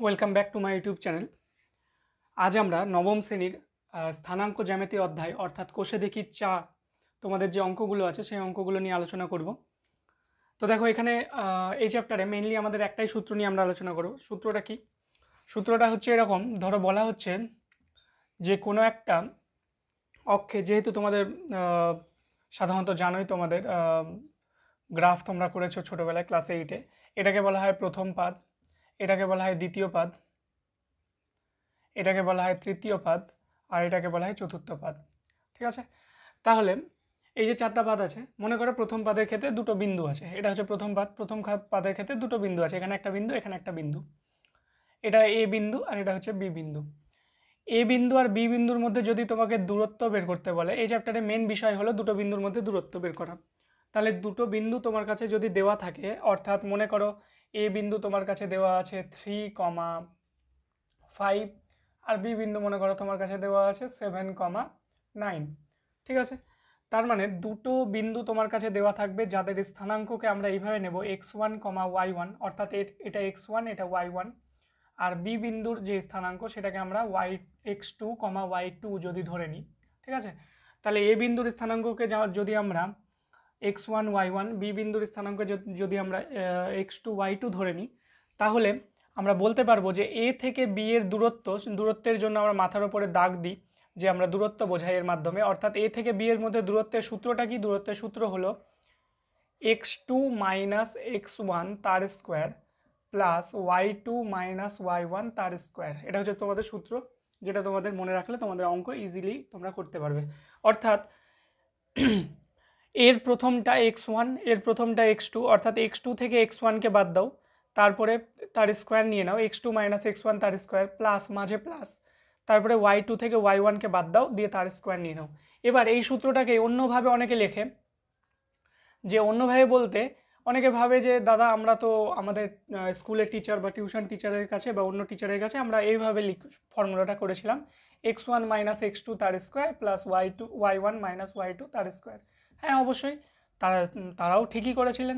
Welcome back to my YouTube channel. আজ আমরা নবম শ্রেণীর স্থানাঙ্ক জ্যামিতি অধ্যায় অর্থাৎ কোষে দেখি চা তোমাদের যে অঙ্কগুলো আছে সেই অঙ্কগুলো নিয়ে আলোচনা করব। তো দেখো এখানে এই চ্যাপ্টারে মেইনলি আমাদের একটাই সূত্র নিয়ে আমরা আলোচনা করব। সূত্রটা কি? সূত্রটা হচ্ছে এরকম, ধরো বলা হচ্ছে যে কোনো একটা অক্ষে, যেহেতু তোমাদের সাধারণত জানোই তোমাদের গ্রাফ তোমরা করেছো ছোটোবেলায় ক্লাস 8-এ, এটাকে বলা হয় প্রথম পাদ, এটাকে বলা হয় দ্বিতীয় পাদ, এটাকে বলা হয় তৃতীয় পাদ, আর এটাকে বলা হয় চতুর্থ পাদ। ঠিক আছে? তাহলে এই যে চারটা পাদ আছে, মনে করো প্রথম পাদের ক্ষেত্রে দুটো বিন্দু আছে, এটা হচ্ছে প্রথম পাদ। প্রথম পাদের ক্ষেত্রে দুটো বিন্দু আছে, এখানে একটা বিন্দু, এখানে একটা বিন্দু, এটা এ বিন্দু আর এটা হচ্ছে বি বিন্দু। এ বিন্দু আর বি বিন্দুর মধ্যে যদি তোমাকে দূরত্ব বের করতে বলে, এই চ্যাপ্টারে মেন বিষয় হলো দুটো বিন্দুর মধ্যে দূরত্ব বের করা। তাহলে দুটো বিন্দু তোমার কাছে যদি দেওয়া থাকে, অর্থাৎ মনে করো এ বিন্দু তোমার কাছে দেওয়া আছে 3,5 আর বি বিন্দু মনে করো তোমার কাছে দেওয়া আছে 7,9। ঠিক আছে? তার মানে দুটো বিন্দু তোমার কাছে দেওয়া থাকবে যাদের স্থানাঙ্ককে আমরা এইভাবে নেব x1, y1, অর্থাৎ এটা x1, এটা y1, আর বি বিন্দুর যে স্থানাঙ্ক সেটাকে আমরা x2, y2 যদি ধরে নিই। ঠিক আছে? তাহলে এ বিন্দুর স্থানাঙ্ককে যদি আমরা x1, y1, বি বিন্দুর স্থানাঙ্ক যদি আমরা x2, y2 ধরে নিই, তাহলে আমরা বলতে পারবো যে এ থেকে বি এর দূরত্বের জন্য আমরা মাথার উপরে দাগ দিই, যে আমরা দূরত্ব বোঝাই এর মাধ্যমে। অর্থাৎ এ থেকে বি এর মধ্যে দূরত্বের সূত্রটা কি? দূরত্বের সূত্র হলো x2 মাইনাস x1 তার square plus y2 minus y1 তার স্কোয়ার। এটা হচ্ছে তোমাদের সূত্র, যেটা তোমাদের মনে রাখলে তোমাদের অঙ্ক ইজিলি তোমরা করতে পারবে। অর্থাৎ এর প্রথমটা x1, এর প্রথমটা x2, অর্থাৎ x2 থেকে x1কে বাদ দাও, তারপরে তার স্কোয়ার নিয়ে নাও, x2 মাইনাস x1 তার স্কোয়ার প্লাস, মাঝে প্লাস, তারপরে y2 থেকে y1কে বাদ দাও, দিয়ে তার স্কোয়ার নিয়ে নাও। এবার এই সূত্রটাকে অন্যভাবে অনেকে লেখে, যে অন্যভাবে বলতে অনেকে ভাবে যে দাদা আমরা তো আমাদের স্কুলের টিচার বা টিউশন টিচারের কাছে বা অন্য টিচারের কাছে আমরা এইভাবে ফর্মুলাটা করেছিলাম, x1 মাইনাস x2 তার square plus y1 minus y2 তার স্কোয়ার। হ্যাঁ, অবশ্যই তারাও ঠিকই করেছিলেন,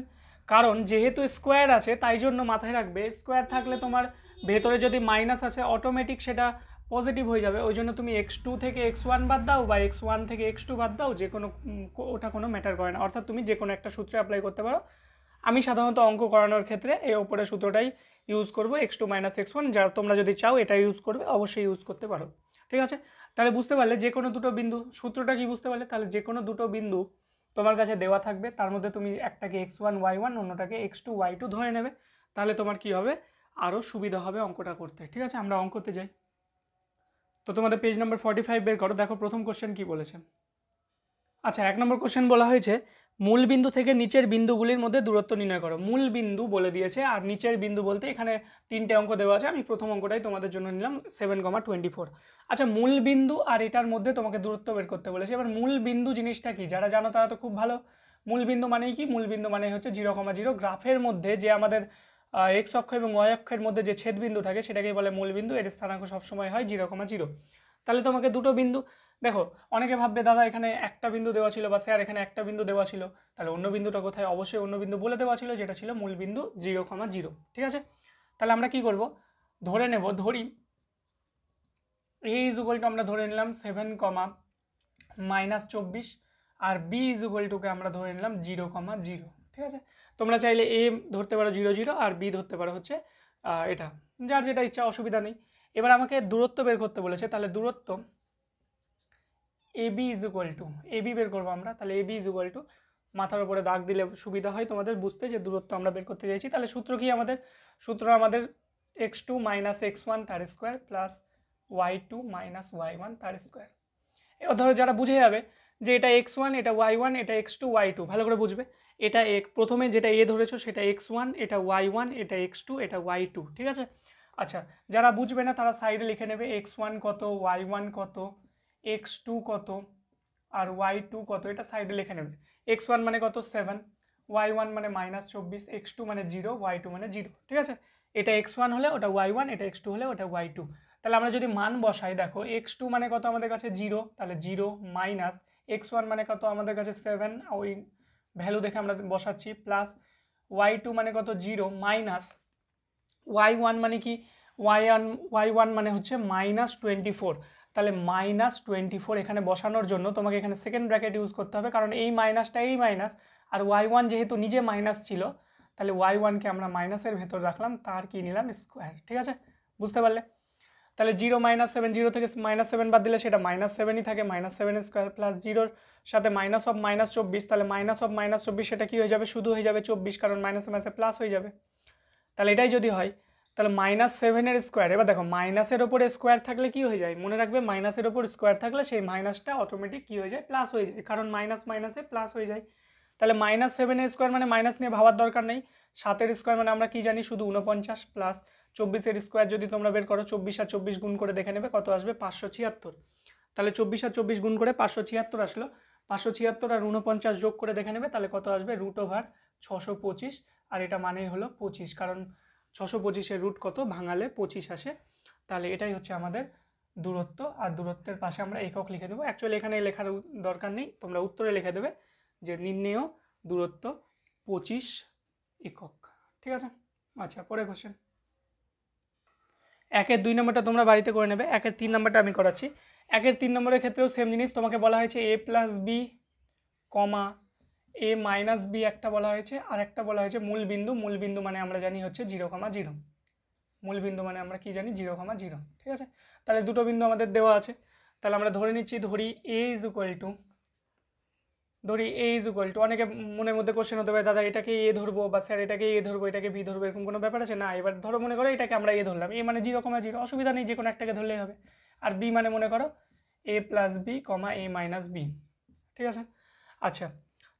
কারণ যেহেতু স্কোয়ার আছে তাই জন্য মাথায় রাখবে, স্কোয়ার থাকলে তোমার ভেতরে যদি মাইনাস আছে অটোমেটিক সেটা পজিটিভ হয়ে যাবে। ওই জন্য তুমি x2 থেকে x1 বাদ দাও বা x1 থেকে x2 বাদ দাও, যে কোনো ওটা কোনো ম্যাটার করে না। অর্থাৎ তুমি যে কোনো একটা সূত্রে অ্যাপ্লাই করতে পারো। আমি সাধারণত অঙ্ক করানোর ক্ষেত্রে এই ওপরের সূত্রটাই ইউজ করব, x2 মাইনাস x1। যারা তোমরা যদি চাও এটা ইউজ করবে, অবশ্যই ইউজ করতে পারো। ঠিক আছে? তাহলে বুঝতে পারলে যে কোনো দুটো বিন্দু, সূত্রটা কি বুঝতে পারলে? তাহলে যে কোনো দুটো বিন্দু তোমার কাছে দেওয়া থাকবে, তার মধ্যে তুমি একটাকে x1 y1, অন্যটাকে x2 y2 ধরে নেবে। তাহলে তোমার কি হবে? আরও সুবিধা হবে অঙ্কটা করতে। ঠিক আছে? আমরা অঙ্কতে যাই। তো তোমাদের পেজ নাম্বার 45 বের করো, দেখো প্রথম কোশ্চেন কি বলেছে। আচ্ছা, 1 নম্বর কোশ্চেন বলা হয়েছে মূল বিন্দু থেকে নিচের বিন্দুগুলির মধ্যে দূরত্ব নির্ণয় করো। মূল বিন্দু বলে দিয়েছে, আর নিচের বিন্দু বলতে এখানে 3টে অঙ্ক দেওয়া আছে, আমি প্রথম অঙ্কটাই তোমাদের জন্য নিলাম 7,24। আচ্ছা, মূল বিন্দু আর এটার মধ্যে তোমাকে দূরত্ব বের করতে বলেছে। এবার মূল বিন্দু জিনিসটা কি যারা জানো তারা তো খুব ভালো। মূল বিন্দু মানেই কি? মূল বিন্দু মানে হচ্ছে 0,0। গ্রাফের মধ্যে যে আমাদের এক্স অক্ষ এবং ওয়াই অক্ষের মধ্যে যে ছেদবিন্দু থাকে সেটাকেই বলে মূল বিন্দু। এর স্থানাঙ্ক সবসময় হয় 0,0। তাহলে তোমাকে দুটো বিন্দু, দেখো অনেকে ভাববে দাদা এখানে একটা বিন্দু দেওয়া ছিল, বা স্যার এখানে একটা বিন্দু দেওয়া ছিল, তাহলে অন্য বিন্দুটা কোথায়? অবশ্যই অন্য বিন্দু বলে দেওয়া ছিল, যেটা ছিল মূল বিন্দু 0,0। ঠিক আছে? তাহলে আমরা কি করব? ধরে নেব, ধরি a ইজ ইকুয়াল টু আমরা ধরে নিলাম 7,-24, আর b ইজ ইকুয়াল টুকে আমরা ধরে নিলাম 0,0। ঠিক আছে? তোমরা চাইলে a ধরতে পারো 0,0 আর b ধরতে পারো হচ্ছে এটা, যার যেটা ইচ্ছা, অসুবিধা নেই। এবার আমাকে দূরত্ব বের করতে বলেছে, তাহলে দূরত্ব AB is equal to, AB বের করবো আমরা। তাহলে এবি ইজ ইকুয়াল টু, মাথার উপরে দাগ দিলে সুবিধা হয় তোমাদের বুঝতে যে দূরত্ব আমরা বের করতে চাইছি। তাহলে সূত্র কি আমাদের? সূত্র আমাদের x2 মাইনাস x1 তার square plus y2 minus y1 তার স্কোয়ার। এবার ধরো যারা বুঝে যাবে যে এটা x1, এটা y1, এটা x2 y2, ভালো করে বুঝবে। এটা প্রথমে যেটা এ ধরেছো সেটা x1, এটা y1, এটা x2, এটা y2। ঠিক আছে? আচ্ছা, যারা বুঝবে না তারা সাইডে লিখে নেবে x1 কত, y1 কত, x2 কত, আর y2 কত, এটা সাইডে লিখে নেবে। x1 মানে কত? 7, y1 মানে -24, x2 মানে 0, y2 মানে 0। ঠিক আছে? এটা x1 হলে ওটা y1, এটা x2 হলে ওটা y2। তাহলে আমরা যদি মান বসাই, দেখো x2 মানে কত আমাদের কাছে? 0, তাহলে 0 মাইনাস x1 মানে কত আমাদের কাছে? 7, ওই ভ্যালু দেখে আমরা বসাচ্ছি, প্লাস y2 মানে কত? 0 মাইনাস y1 মানে কি? y1 মানে হচ্ছে -24, তাহলে -24 এখানে বসানোর জন্য তোমাকে এখানে সেকেন্ড ব্র্যাকেট ইউজ করতে হবে, কারণ এই মাইনাসটা এই মাইনাস, আর y1 যেহেতু নিজে মাইনাস ছিল তাহলে y1কে আমরা মাইনাসের ভেতর রাখলাম, তার কি নিলাম স্কোয়ার। ঠিক আছে, বুঝতে পারলে? তাহলে 0 -7, 0 থেকে -7 বাদ দিলে সেটা -7ই থাকে, -7 স্কোয়ার প্লাস 0-র সাথে -24, তাহলে -24 সেটা কি হয়ে যাবে, শুধু হয়ে যাবে 24, কারণ মাইনাসে মাইনাসে প্লাস হয়ে যাবে। তাহলে এটাই যদি হয় তাহলে -7-এর স্কোয়ার, এবার দেখো মাইনাসের ওপরে স্কোয়ার থাকলে কি হয়ে যায়, মনে রাখবে মাইনাসের ওপর স্কোয়ার থাকলে সেই মাইনাসটা অটোমেটিক কি হয়ে যায়, প্লাস হয়ে যায়, কারণ মাইনাস মাইনাসে প্লাস হয়ে যায়। তাহলে -7-এর স্কোয়ার মানে মাইনাস নিয়ে ভাবার দরকার নেই, 7-এর স্কোয়ার মানে আমরা কি জানি শুধু 49, প্লাস 24-এর স্কোয়ার যদি তোমরা বের করো 24 আর 24 গুণ করে দেখে নেবে কত আসবে, 576। তাহলে 24 আর 24 গুণ করে 576 আসলো, 576 আর 49 যোগ করে দেখে নেবে তাহলে কত আসবে, √625, আর এটা মানেই হলো 25, কারণ 625-এর রুট কত ভাঙালে 25 আসে। তাহলে এটাই হচ্ছে আমাদের দূরত্ব, আর দূরত্বের পাশে আমরা একক লিখে দেবো। অ্যাকচুয়ালি এখানে লেখার দরকার নেই, তোমরা উত্তরে লিখে দেবে যে নির্ণেয় দূরত্ব 25 একক। ঠিক আছে, আচ্ছা পরে কোশ্চেন। 1-এর 2 নম্বরটা তোমরা বাড়িতে করে নেবে, 1-এর 3 নম্বরটা আমি করাচ্ছি। 1-এর 3 নম্বরের ক্ষেত্রেও সেম জিনিস, তোমাকে বলা হয়েছে a + b, a - b একটা বলা হয়েছে, আর একটা বলা হয়েছে মূল বিন্দু মানে আমরা জানি হচ্ছে 0,0, মূল বিন্দু মানে আমরা কি জানি 0,0। ঠিক আছে, তাহলে দুটো বিন্দু আমাদের দেওয়া আছে, তাহলে আমরা ধরে নিচ্ছি, ধরি a = অনেকে মনের মধ্যে কোশ্চেন হতে পারে, দাদা এটাকে a ধরবো, বা স্যার এটাকে a ধরবো, এটাকে b ধরবো, এরকম কোনো ব্যাপার আছে না। এবার ধরো মনে করো এটাকে আমরা a ধরলাম, a মানে 0,0, অসুবিধা নেই, যে কোনো একটাকে ধরলেই হবে। আর b মানে মনে করো a + b, a - b। ঠিক আছে, আচ্ছা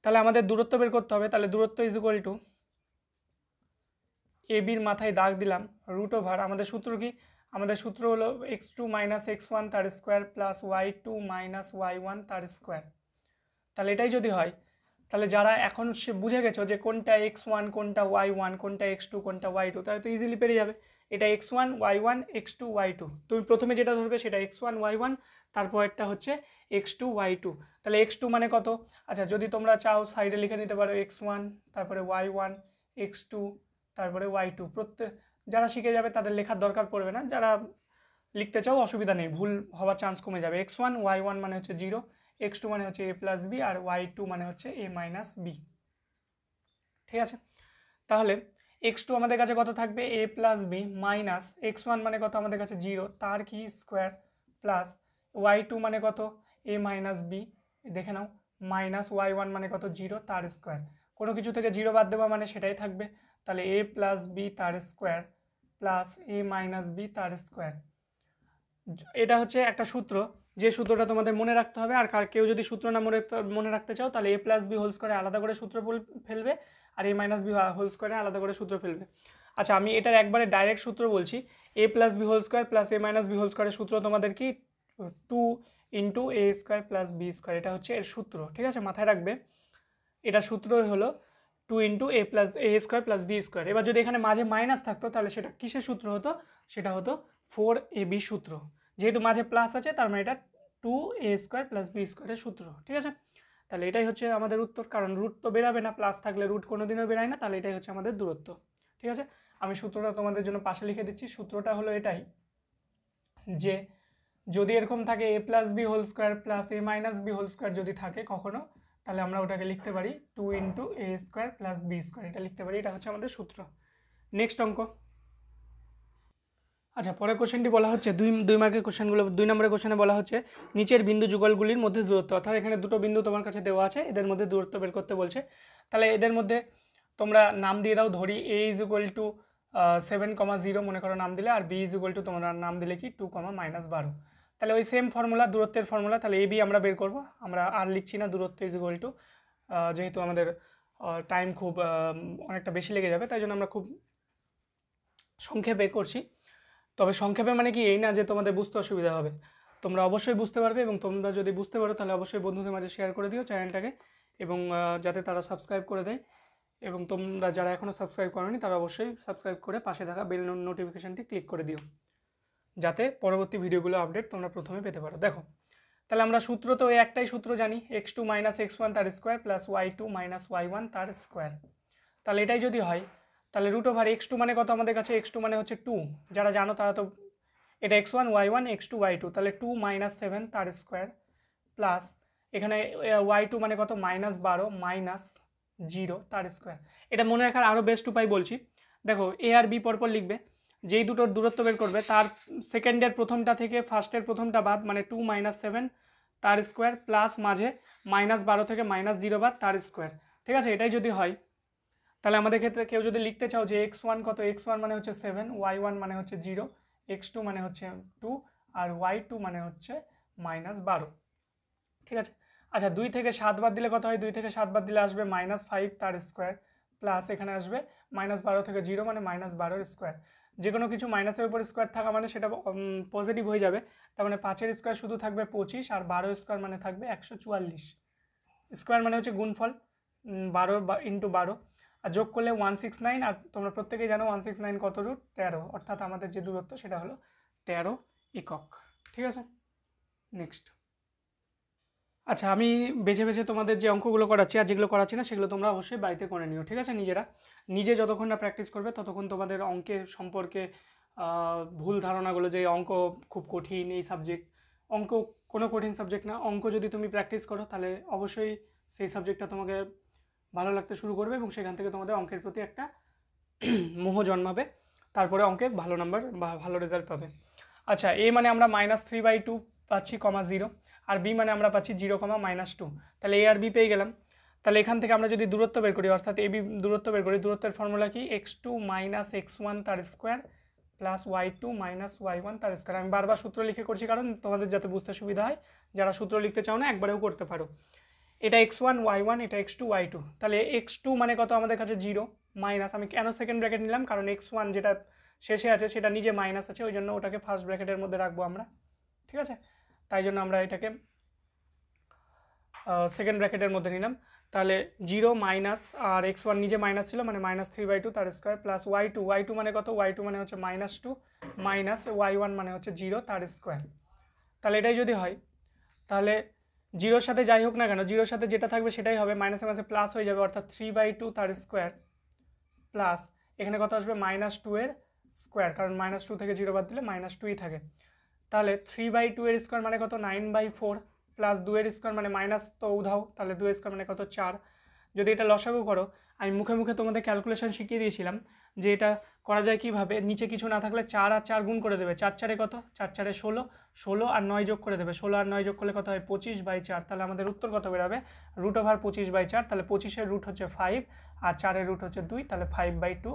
তাহলে আমাদের দূরত্ব বের করতে হবে, তাহলে দূরত্ব = ab-র মাথায় দাগ দিলাম √, আমাদের সূত্র কি, আমাদের সূত্র হলো x2 - x1 তার স্কোয়ার প্লাস y2 - y1 তার স্কোয়ার। তাহলে এটাই যদি হয়, তাহলে যারা এখন সে বুঝে গেছো যে কোনটা x1 কোনটা y1 কোনটা x2 কোনটা y2, তাহলে তো ইজিলি পেরে যাবে, এটা x1 y1 x2 y2, তুমি প্রথমে যেটা ধরবে সেটা x1 y1, তারপর একটা হচ্ছে x2 y2। তাহলে x2 মানে কত, আচ্ছা যদি তোমরা চাও সাইডে লিখে নিতে পারো x1, তারপরে y1, x2, তারপরে y2। প্রত্যেক যারা শিখে যাবে তাদের লেখার দরকার পড়বে না, যারা লিখতে চাও অসুবিধা নেই, ভুল হওয়ার চান্স কমে যাবে। x1 y1 মানে হচ্ছে 0, x2 মানে হচ্ছে a + b, আর y2 মানে হচ্ছে a - b। ঠিক আছে, তাহলে x2 আমাদের কাছে কত থাকবে, a + b, মাইনাস x1 মানে কত আমাদের কাছে 0, তার কি স্কোয়ার, প্লাস y2 মানে কত a - b, দেখে নাও, মাইনাস y1 মানে কত 0, তার স্কোয়ার। কোনো কিছু থেকে 0 বাদ দেওয়া মানে সেটাই থাকবে, তাহলে a + b তার স্কোয়ার প্লাস a - b তার স্কোয়ার। এটা হচ্ছে একটা সূত্র, যে সূত্রটা তোমাদের মনে রাখতে হবে। আর কেউ যদি সূত্র না মনে রাখতে চাও তাহলে a + b হোল স্কোয়ারে আলাদা করে সূত্র ফেলবে, আর a - b হোল স্কোয়ারে আলাদা করে সূত্র ফেলবে। আচ্ছা আমি এটার একবারে ডাইরেক্ট সূত্র বলছি, a + b whole square plus a - b whole স্কোয়ারের সূত্র তোমাদের কি 2 × a² + b², এটা হচ্ছে এর সূত্র। ঠিক আছে, মাথায় রাখবে, এটা সূত্রই হলো 2 × a² + b²। এবার যদি এখানে মাঝে মাইনাস থাকতো তাহলে সেটা কিসের সূত্র হতো, সেটা হতো 4ab সূত্র। যেহেতু মাঝে প্লাস আছে তার মানে এটা 2a² + b² এর সূত্র। ঠিক আছে, তাহলে এটাই হচ্ছে আমাদের উত্তর, কারণ রুট তো বেরাবে না, প্লাস থাকলে রুট কোনোদিনও বেরায় না, তাহলে এটাই হচ্ছে আমাদের দূরত্ব। ঠিক আছে, আমি সূত্রটা তোমাদের জন্য পাশে লিখে দিচ্ছি। সূত্রটা হলো এটাই, যে যদি এরকম থাকে a + b whole square plus a - b whole square যদি থাকে কখনো, তাহলে আমরা ওটাকে লিখতে পারি 2 × a² + b², এটা লিখতে পারি, এটা হচ্ছে আমাদের সূত্র। নেক্সট অঙ্ক। আচ্ছা পরের কোশ্চেনটি বলা হচ্ছে 2 মার্কের কোশ্চেনগুলো, 2 নম্বরের কোশ্চেনে বলা হচ্ছে নিচের বিন্দু যুগলগুলির মধ্যে দূরত্ব, অর্থাৎ এখানে দুটো বিন্দু তোমার কাছে দেওয়া আছে, এদের মধ্যে দূরত্ব বের করতে বলছে। তাহলে এদের মধ্যে তোমরা নাম দিয়ে দাও, ধরি a = 7,0 মনে করো নাম দিলে, আর b = তোমরা নাম দিলে কি 2, -12। তাহলে ওই সেম ফর্মুলা, দূরত্বের ফর্মুলা, তাহলে ab আমরা বের করব, আমরা আর লিখছি না দূরত্ব = যেহেতু আমাদের টাইম খুব অনেকটা বেশি লেগে যাবে, তাই জন্য আমরা খুব সংক্ষেপে করছি। তবে সংক্ষেপে মানে কি এই না যে তোমাদের বুঝতে অসুবিধা হবে, তোমরা অবশ্যই বুঝতে পারবে, এবং তোমরা যদি বুঝতে পারো তাহলে অবশ্যই বন্ধুদের মাঝে শেয়ার করে দিও চ্যানেলটাকে, এবং যাতে তারা সাবস্ক্রাইব করে দেয়, এবং তোমরা যারা এখনও সাবস্ক্রাইব করোনি তারা অবশ্যই সাবস্ক্রাইব করে পাশে থাকা বেল নোটিফিকেশানটি ক্লিক করে দিও, যাতে পরবর্তী ভিডিওগুলো আপডেট তোমরা প্রথমে পেতে পারো। দেখো তাহলে আমরা সূত্র তো একটাই সূত্র জানি, x2 - x1 তার স্কোয়ার প্লাস y2 - y1 তার স্কোয়ার। তাহলে এটাই যদি হয় তাহলে রুট ওভার x2 মানে কত আমাদের কাছে, x2 মানে হচ্ছে 2, যারা জানো তারা তো, এটা x1 y1 x2 y2, তাহলে 2 - 7 তার স্কোয়ার প্লাস এখানে y2 মানে কত -12 -0 তার স্কোয়ার। এটা মনে রাখার আরও বেস্ট উপায় বলছি, দেখো এ আর বি পরপর লিখবে, যেই দুটোর দূরত্ব বের করবে তার সেকেন্ডের প্রথমটা থেকে ফার্স্টের প্রথমটা বাদ, মানে 2 - 7 তার স্কোয়ার প্লাস মাঝে -12 থেকে -0 বাদ তার স্কোয়ার। ঠিক আছে, এটাই যদি হয় তাহলে আমাদের ক্ষেত্রে কেউ যদি লিখতে চাও যে x1 কত, x1 মানে হচ্ছে 7, y1 মানে হচ্ছে 0, x2 মানে হচ্ছে 2 আর y2 মানে হচ্ছে -12। ঠিক আছে, আচ্ছা 2 থেকে 7 বাদ দিলে কত হয়, 2 থেকে 7 বাদ দিলে আসবে -5 তার স্কোয়ার প্লাস এখানে আসবে -12 থেকে 0 মানে -12 স্কোয়ার। যে কোনো কিছু মাইনাসের উপর স্কোয়ার থাকা মানে সেটা পজিটিভ হয়ে যাবে, তার মানে 5-এর স্কোয়ার শুধু থাকবে 25 আর 12 স্কোয়ার মানে থাকবে 144। স্কোয়ার মানে হচ্ছে গুণফল, 12 × 12, আর যোগ করলে 169, আর তোমরা প্রত্যেকেই জানো 169 কত রুট 13, অর্থাৎ আমাদের যে দূরত্ব সেটা হলো 13 একক। ঠিক আছে, নেক্সট। আচ্ছা আমি বেছে বেছে তোমাদের যে অঙ্কগুলো করাচ্ছি আর যেগুলো করাচ্ছি না সেগুলো তোমরা অবশ্যই বাড়িতে করে নিও। ঠিক আছে, নিজে যতক্ষণ না প্র্যাকটিস করবে ততক্ষণ তোমাদের অঙ্কের সম্পর্কে ভুল ধারণাগুলো, যে অঙ্ক খুব কঠিন এই সাবজেক্ট, অঙ্ক কোনো কঠিন সাবজেক্ট না, অঙ্ক যদি তুমি প্র্যাকটিস করো তাহলে অবশ্যই সেই সাবজেক্টটা তোমাকে ভালো লাগতে শুরু করবে এবং সেখান থেকে তোমাদের অঙ্কের প্রতি একটা মোহ জন্মাবে, তারপরে অঙ্কে ভালো নাম্বার বা ভালো রেজাল্ট পাবে। আচ্ছা এ মানে আমরা -3/2 পাচ্ছি, 0, আর বি মানে আমরা পাচ্ছি 0, -2, তাহলে এ আর বি পেয়ে গেলাম। তাহলে এখান থেকে আমরা যদি দূরত্ব বের করি, অর্থাৎ এ বি দূরত্ব বের করি, দূরত্বের ফর্মুলা কি, x2 - x1 তার স্কোয়ার প্লাস y2 - y1 তার স্কোয়ার। আমি বারবার সূত্র লিখে করছি কারণ তোমাদের যাতে বুঝতে সুবিধা হয়, যারা সূত্র লিখতে চাও না একবারেও করতে পারো। এটা x1 y1, এটা x2 y2, তাহলে x2 মানে কত আমাদের কাছে 0 মাইনাস, আমি কেন সেকেন্ড ব্র্যাকেট নিলাম কারণ x1 যেটা শেষে আছে সেটা নিজে মাইনাস আছে, ওই জন্য ওটাকে ফার্স্ট ব্র্যাকেটের মধ্যে রাখবো আমরা। ঠিক আছে, তাই জন্য আমরা এটাকে সেকেন্ড ব্র্যাকেটের মধ্যে নিলাম। তাহলে 0 মাইনাস, আর x1 নিজে মাইনাস ছিল মানে -3/2 তার স্কোয়ার প্লাস y2 মানে কত, y2 মানে হচ্ছে -2 মাইনাস y1 মানে হচ্ছে 0 তার স্কোয়ার। তাহলে এটাই যদি হয় তাহলে 0-র সাথে যাই হোক না কেন, 0-র সাথে যেটা থাকবে সেটাই হবে, মাইনাসে মাসে প্লাস হয়ে যাবে, অর্থাৎ 3/2 তার স্কোয়ার প্লাস এখানে কত আসবে -2 এর স্কোয়ার, কারণ -2 থেকে 0 বাদ দিলে -2ই থাকে। তাহলে 3/2 এর স্কোয়ার মানে কত, 9/4 প্লাস 2 এর স্কোয়ার মানে মাইনাস তো উধাও, তাহলে 2 এর স্কোয়ার মানে কত, 4। যদি এটা লসাগু করো, আমি মুখে মুখে তোমাদের ক্যালকুলেশন শিখিয়ে দিয়েছিলাম যে এটা করা যায় কিভাবে, নিচে কিছু না থাকলে 4 আর 4 গুণ করে দেবে, 4 কত, 4 16, 16 আর 9 যোগ করে দেবে, 16 আর 9 যোগ করলে কত হয় 25/4, তাহলে আমাদের উত্তর কত বেরোবে, √25/4, তাহলে 25-এর রুট হচ্ছে 5 আর 4-এর রুট হচ্ছে 2, তাহলে 5/2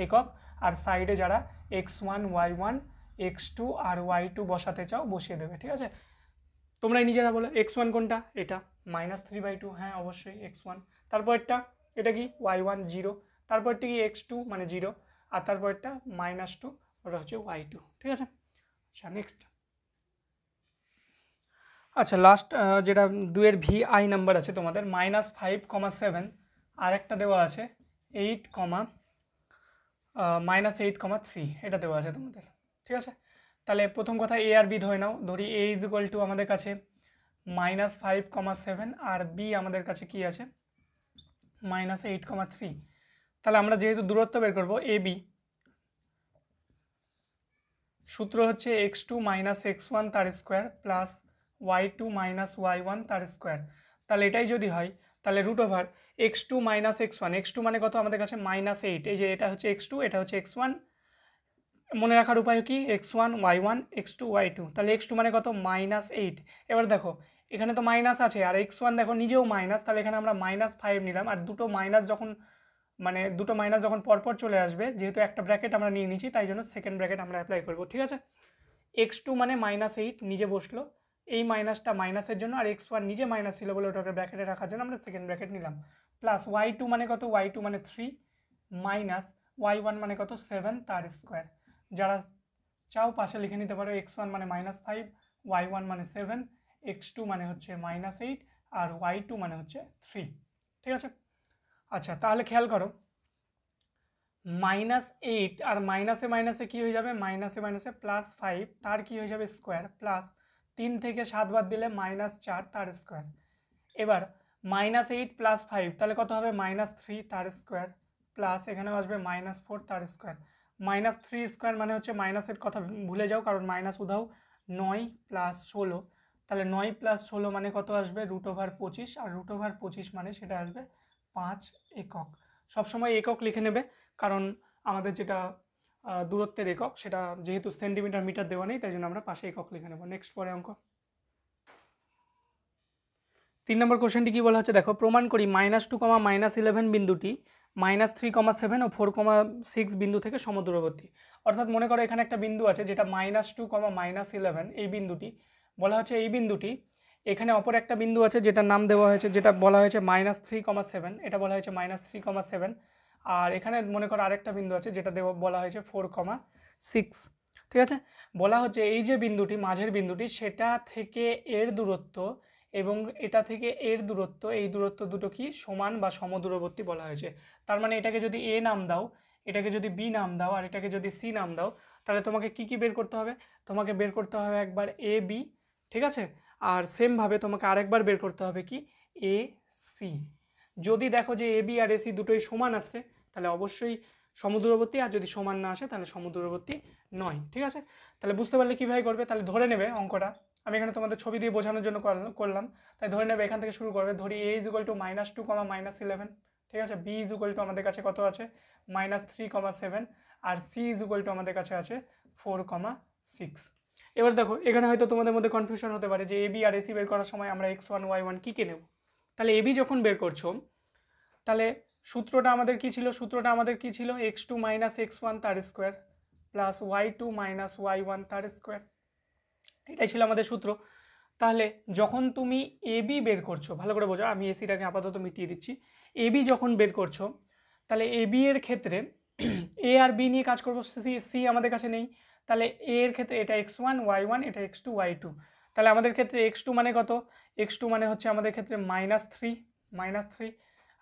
একক। আর সাইডে যারা x1 y1 x2 আর y2 বসাতে চাও বসিয়ে দেবে। ঠিক আছে, তোমরাই নিজেরা বলো x1 কোনটা, এটা -3/2, হ্যাঁ অবশ্যই x1, তারপরটা এটা কি y1 0, তারপরটা কি x2 মানে 0, আর তারপরটা -2 ওটা হচ্ছে y2। ঠিক আছে, আচ্ছা নেক্সট। আচ্ছা লাস্ট যেটা 2-এর VI নাম্বার আছে তোমাদের -5,7, আর একটা দেওয়া আছে 8, -8,3, এটা দেওয়া আছে তোমাদের। ঠিক আছে, তাহলে প্রথম কথা এ আর বি ধরে নাও, ধরি a = আমাদের কাছে -5,7 আর বি আমাদের কাছে কি আছে -8,3। তাহলে আমরা যেহেতু দূরত্ব বের করবো এ বি, সূত্র হচ্ছে x2 - x1 তার স্কোয়ার প্লাস y2 - y1 তার স্কোয়ার। তাহলে এটাই যদি হয় তাহলে √x2 - x1, x2 মানে কত আমাদের কাছে -8, এই যে এটা হচ্ছে x2 এটা হচ্ছে x1, মনে রাখার উপায় কি, x1 y1 x2 y2, তাহলে x2 মানে কত -8। এবার দেখো এখানে তো মাইনাস আছে আর x1 দেখো নিজেও মাইনাস, তাহলে এখানে আমরা -5 নিলাম, আর দুটো মাইনাস যখন পরপর চলে আসবে, যেহেতু একটা ব্র্যাকেট আমরা নিয়ে নিচ্ছি তাই জন্য সেকেন্ড ব্র্যাকেট আমরা অ্যাপ্লাই করব। ঠিক আছে, x2 মানে -8 নিজে বসলো, এই মাইনাসটা মাইনাসের জন্য, আর x1 নিজে মাইনাস ছিল বলে ওটাকে ব্র্যাকেটে রাখার জন্য আমরা সেকেন্ড ব্র্যাকেট নিলাম, প্লাস y2 মানে কত, y2 মানে 3 মাইনাস y1 মানে কত 7 তার স্কোয়ার। যারা চাও পাশে লিখে নিতে পারো, x1 মানে -5, y1 মানে 7, x2 মানে হচ্ছে -8 আর y2 মানে হচ্ছে 3। ঠিক আছে, আচ্ছা তাহলে খেয়াল করো -8 আর মাইনাসে মাইনাসে কী হয়ে যাবে, মাইনাসে মাইনাসে +5 তার কী হয়ে যাবে স্কোয়ার, প্লাস 3 থেকে 7 বাদ দিলে -4 তার স্কোয়ার। এবার -8 + 5 তাহলে কত হবে, -3 তার স্কোয়ার প্লাস এখানেও আসবে -4 তার স্কোয়ার, -3 স্কোয়ার মানে হচ্ছে মাইনাসের কথা ভুলে যাও, কারণ মাইনাস উধাও। 9 + 16, তাহলে 9 + 16 মানে কত আসবে √25, আর √25 মানে সেটা আসবে 5 একক। সবসময় একক লিখে নেবে, কারণ আমাদের যেটা দূরত্বের একক সেটা যেহেতু সেন্টিমিটার মিটার দেওয়া নেই, তাই জন্য আমরা পাশে একক লিখে নেব। নেক্সট পরে অঙ্ক 3 নম্বর কোশ্চেনটি কী বলা হচ্ছে দেখো, প্রমাণ করি -2, -11 বিন্দুটি -3,7 ও 4,6 বিন্দু থেকে সমদূরবর্তী। অর্থাৎ মনে করো এখানে একটা বিন্দু আছে যেটা -2, -11, এই বিন্দুটি বলা হচ্ছে, এই বিন্দুটি এখানে অপর একটা বিন্দু আছে যেটার নাম দেওয়া হয়েছে, যেটা বলা হয়েছে -3,7, এটা বলা হয়েছে -3,7, আর এখানে মনে করো আরেকটা বিন্দু আছে যেটা বলা হয়েছে 4,6। ঠিক আছে, বলা হচ্ছে এই যে বিন্দুটি, মাঝের বিন্দুটি, সেটা থেকে এর দূরত্ব এবং এটা থেকে এর দূরত্ব, এই দূরত্ব দুটো কি সমান বা সমদূরবর্তী বলা হয়েছে। তার মানে এটাকে যদি এ নাম দাও, এটাকে যদি বি নাম দাও, আর এটাকে যদি সি নাম দাও, তাহলে তোমাকে কি কি বের করতে হবে? তোমাকে বের করতে হবে একবার এ বি, ঠিক আছে, আর সেমভাবে তোমাকে আরেকবার বের করতে হবে কি এ সি। যদি দেখো যে A B R A C দুটোই সমান আসছে তাহলে অবশ্যই সমদূরবর্তী, আর যদি সমান না আসে তাহলে সমদূরবর্তী নয়। ঠিক আছে, তাহলে বুঝতে পারলে কীভাবে করবে? তাহলে ধরে নেবে অঙ্কটা, আমি এখানে তোমাদের ছবি দিয়ে বোঝানোর জন্য করলাম, তাই ধরে নেবে এখান থেকে শুরু করবে। ধরি a = -2, -11, ঠিক আছে, b = আমাদের কাছে কত আছে -3,7, আর c = আমাদের কাছে আছে 4,6। এবার দেখো এখানে হয়তো তোমাদের মধ্যে কনফিউশন হতে পারে যে ab আর ac বের করার সময় আমরা x1 y1 কী কে নেব। তাহলে ab যখন বের করছো, তাহলে সূত্রটা আমাদের কি ছিল? x2 - x1 তার স্কোয়ার প্লাস y2 - y1 তার স্কোয়ার, এটাই ছিল আমাদের সূত্র। তাহলে যখন তুমি এবি বের করছো, ভালো করে বোঝো, আমি এসিটাকে আপাতত মিটিয়ে দিচ্ছি। এবি যখন বের করছো, তাহলে এবি এর ক্ষেত্রে এ আর বি নিয়ে কাজ করবো, সি আমাদের কাছে নেই, তাহলে এ এর ক্ষেত্রে এটা x1 y1, এটা x2 y2। তাহলে আমাদের ক্ষেত্রে x2 মানে কত? x2 মানে হচ্ছে আমাদের ক্ষেত্রে -3,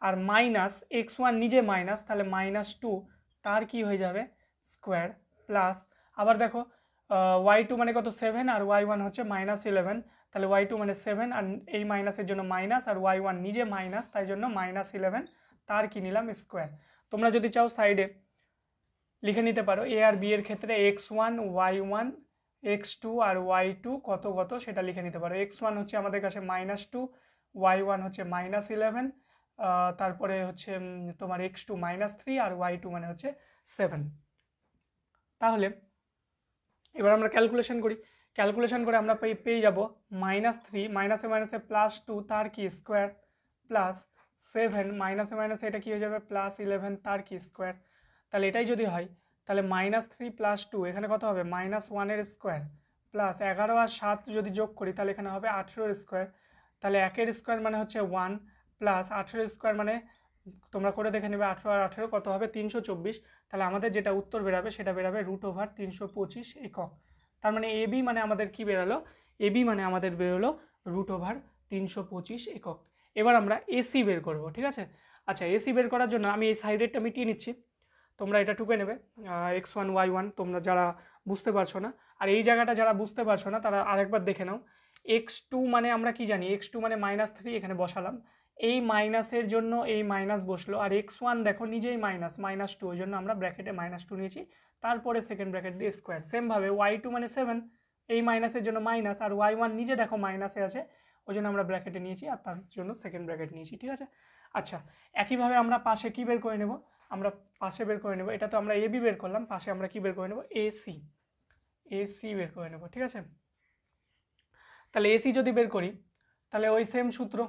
আর -x1 নিজে মাইনাস, তাহলে -2 তার কি হয়ে যাবে স্কোয়ার, প্লাস আবার দেখো y2 মানে কত 7, আর y1 হচ্ছে -11, তাহলে y2 মানে 7, আর এই মাইনাসের জন্য মাইনাস, আর y1 নিজে মাইনাস, তাই জন্য -11 তার কি নিলাম স্কোয়ার। তোমরা যদি চাও সাইডে লিখে নিতে পারো এ আর বি এর ক্ষেত্রে x1 y1 x2 আর y2 কত কত সেটা লিখে নিতে পারো। x1 হচ্ছে আমাদের কাছে -2, y1 হচ্ছে -11, তারপরে হচ্ছে তোমার x2 -3, আর y2 মানে হচ্ছে 7। তাহলে এবার আমরা ক্যালকুলেশন করে আমরা পেয়ে যাব -3, মাইনাসে মাইনাসে +2 তার কি স্কোয়ার, প্লাস 7, মাইনাসে মাইনাসে এটা কি হয়ে যাবে +11 তার কি স্কোয়ার। তাহলে এটাই যদি হয় তাহলে -3 + 2 এখানে কত হবে -1 এর স্কোয়ার, প্লাস 11 আর 7 যদি যোগ করি তাহলে এখানে হবে 18 এর স্কোয়ার। তাহলে 1 এর স্কোয়ার মানে হচ্ছে 1, প্লাস 18 এর স্কোয়ার মানে তোমরা করে দেখে নেবে 18 আর 18 কত হবে 324। তাহলে আমাদের যেটা উত্তর বেরাবে সেটা বেরাবে √325 একক। তার মানে এবি মানে আমাদের কি বেরালো? এবি মানে আমাদের বেরোলো √325 একক। এবার আমরা এসি বের করব, ঠিক আছে। আচ্ছা, এসি বের করার জন্য আমি এই সাইডেরটা মিটিয়ে নিচ্ছি, তোমরা এটা টুকে নেবে x1 y1 তোমরা যারা বুঝতে পারছো না, আর এই জায়গাটা যারা বুঝতে পারছো না তারা আরেকবার দেখে নাও। x2 মানে আমরা কি জানি, x2 মানে -3, এখানে বসালাম, এই মাইনাসের জন্য এই মাইনাস বসলো, আর x1 দেখো নিজেই -2, ওই জন্য আমরা ব্র্যাকেটে -2 নিয়েছি, তারপরে সেকেন্ড ব্র্যাকেট দিয়ে স্কোয়ার। সেমভাবে y2 মানে 7, এই মাইনাসের জন্য মাইনাস, আর y1 নিজে দেখো মাইনাসে আছে, ওই জন্য আমরা ব্র্যাকেটে নিয়েছি, আর তার জন্য সেকেন্ড ব্র্যাকেট নিয়েছি, ঠিক আছে। আচ্ছা, একইভাবে আমরা পাশে কি বের করে নেব? আমরা পাশে বের করে নেব, এটা তো আমরা এবি বের করলাম, পাশে আমরা কি বের করে নেব এসি বের করে নেব, ঠিক আছে। তাহলে এসি যদি বের করি তাহলে ওই সেম সূত্র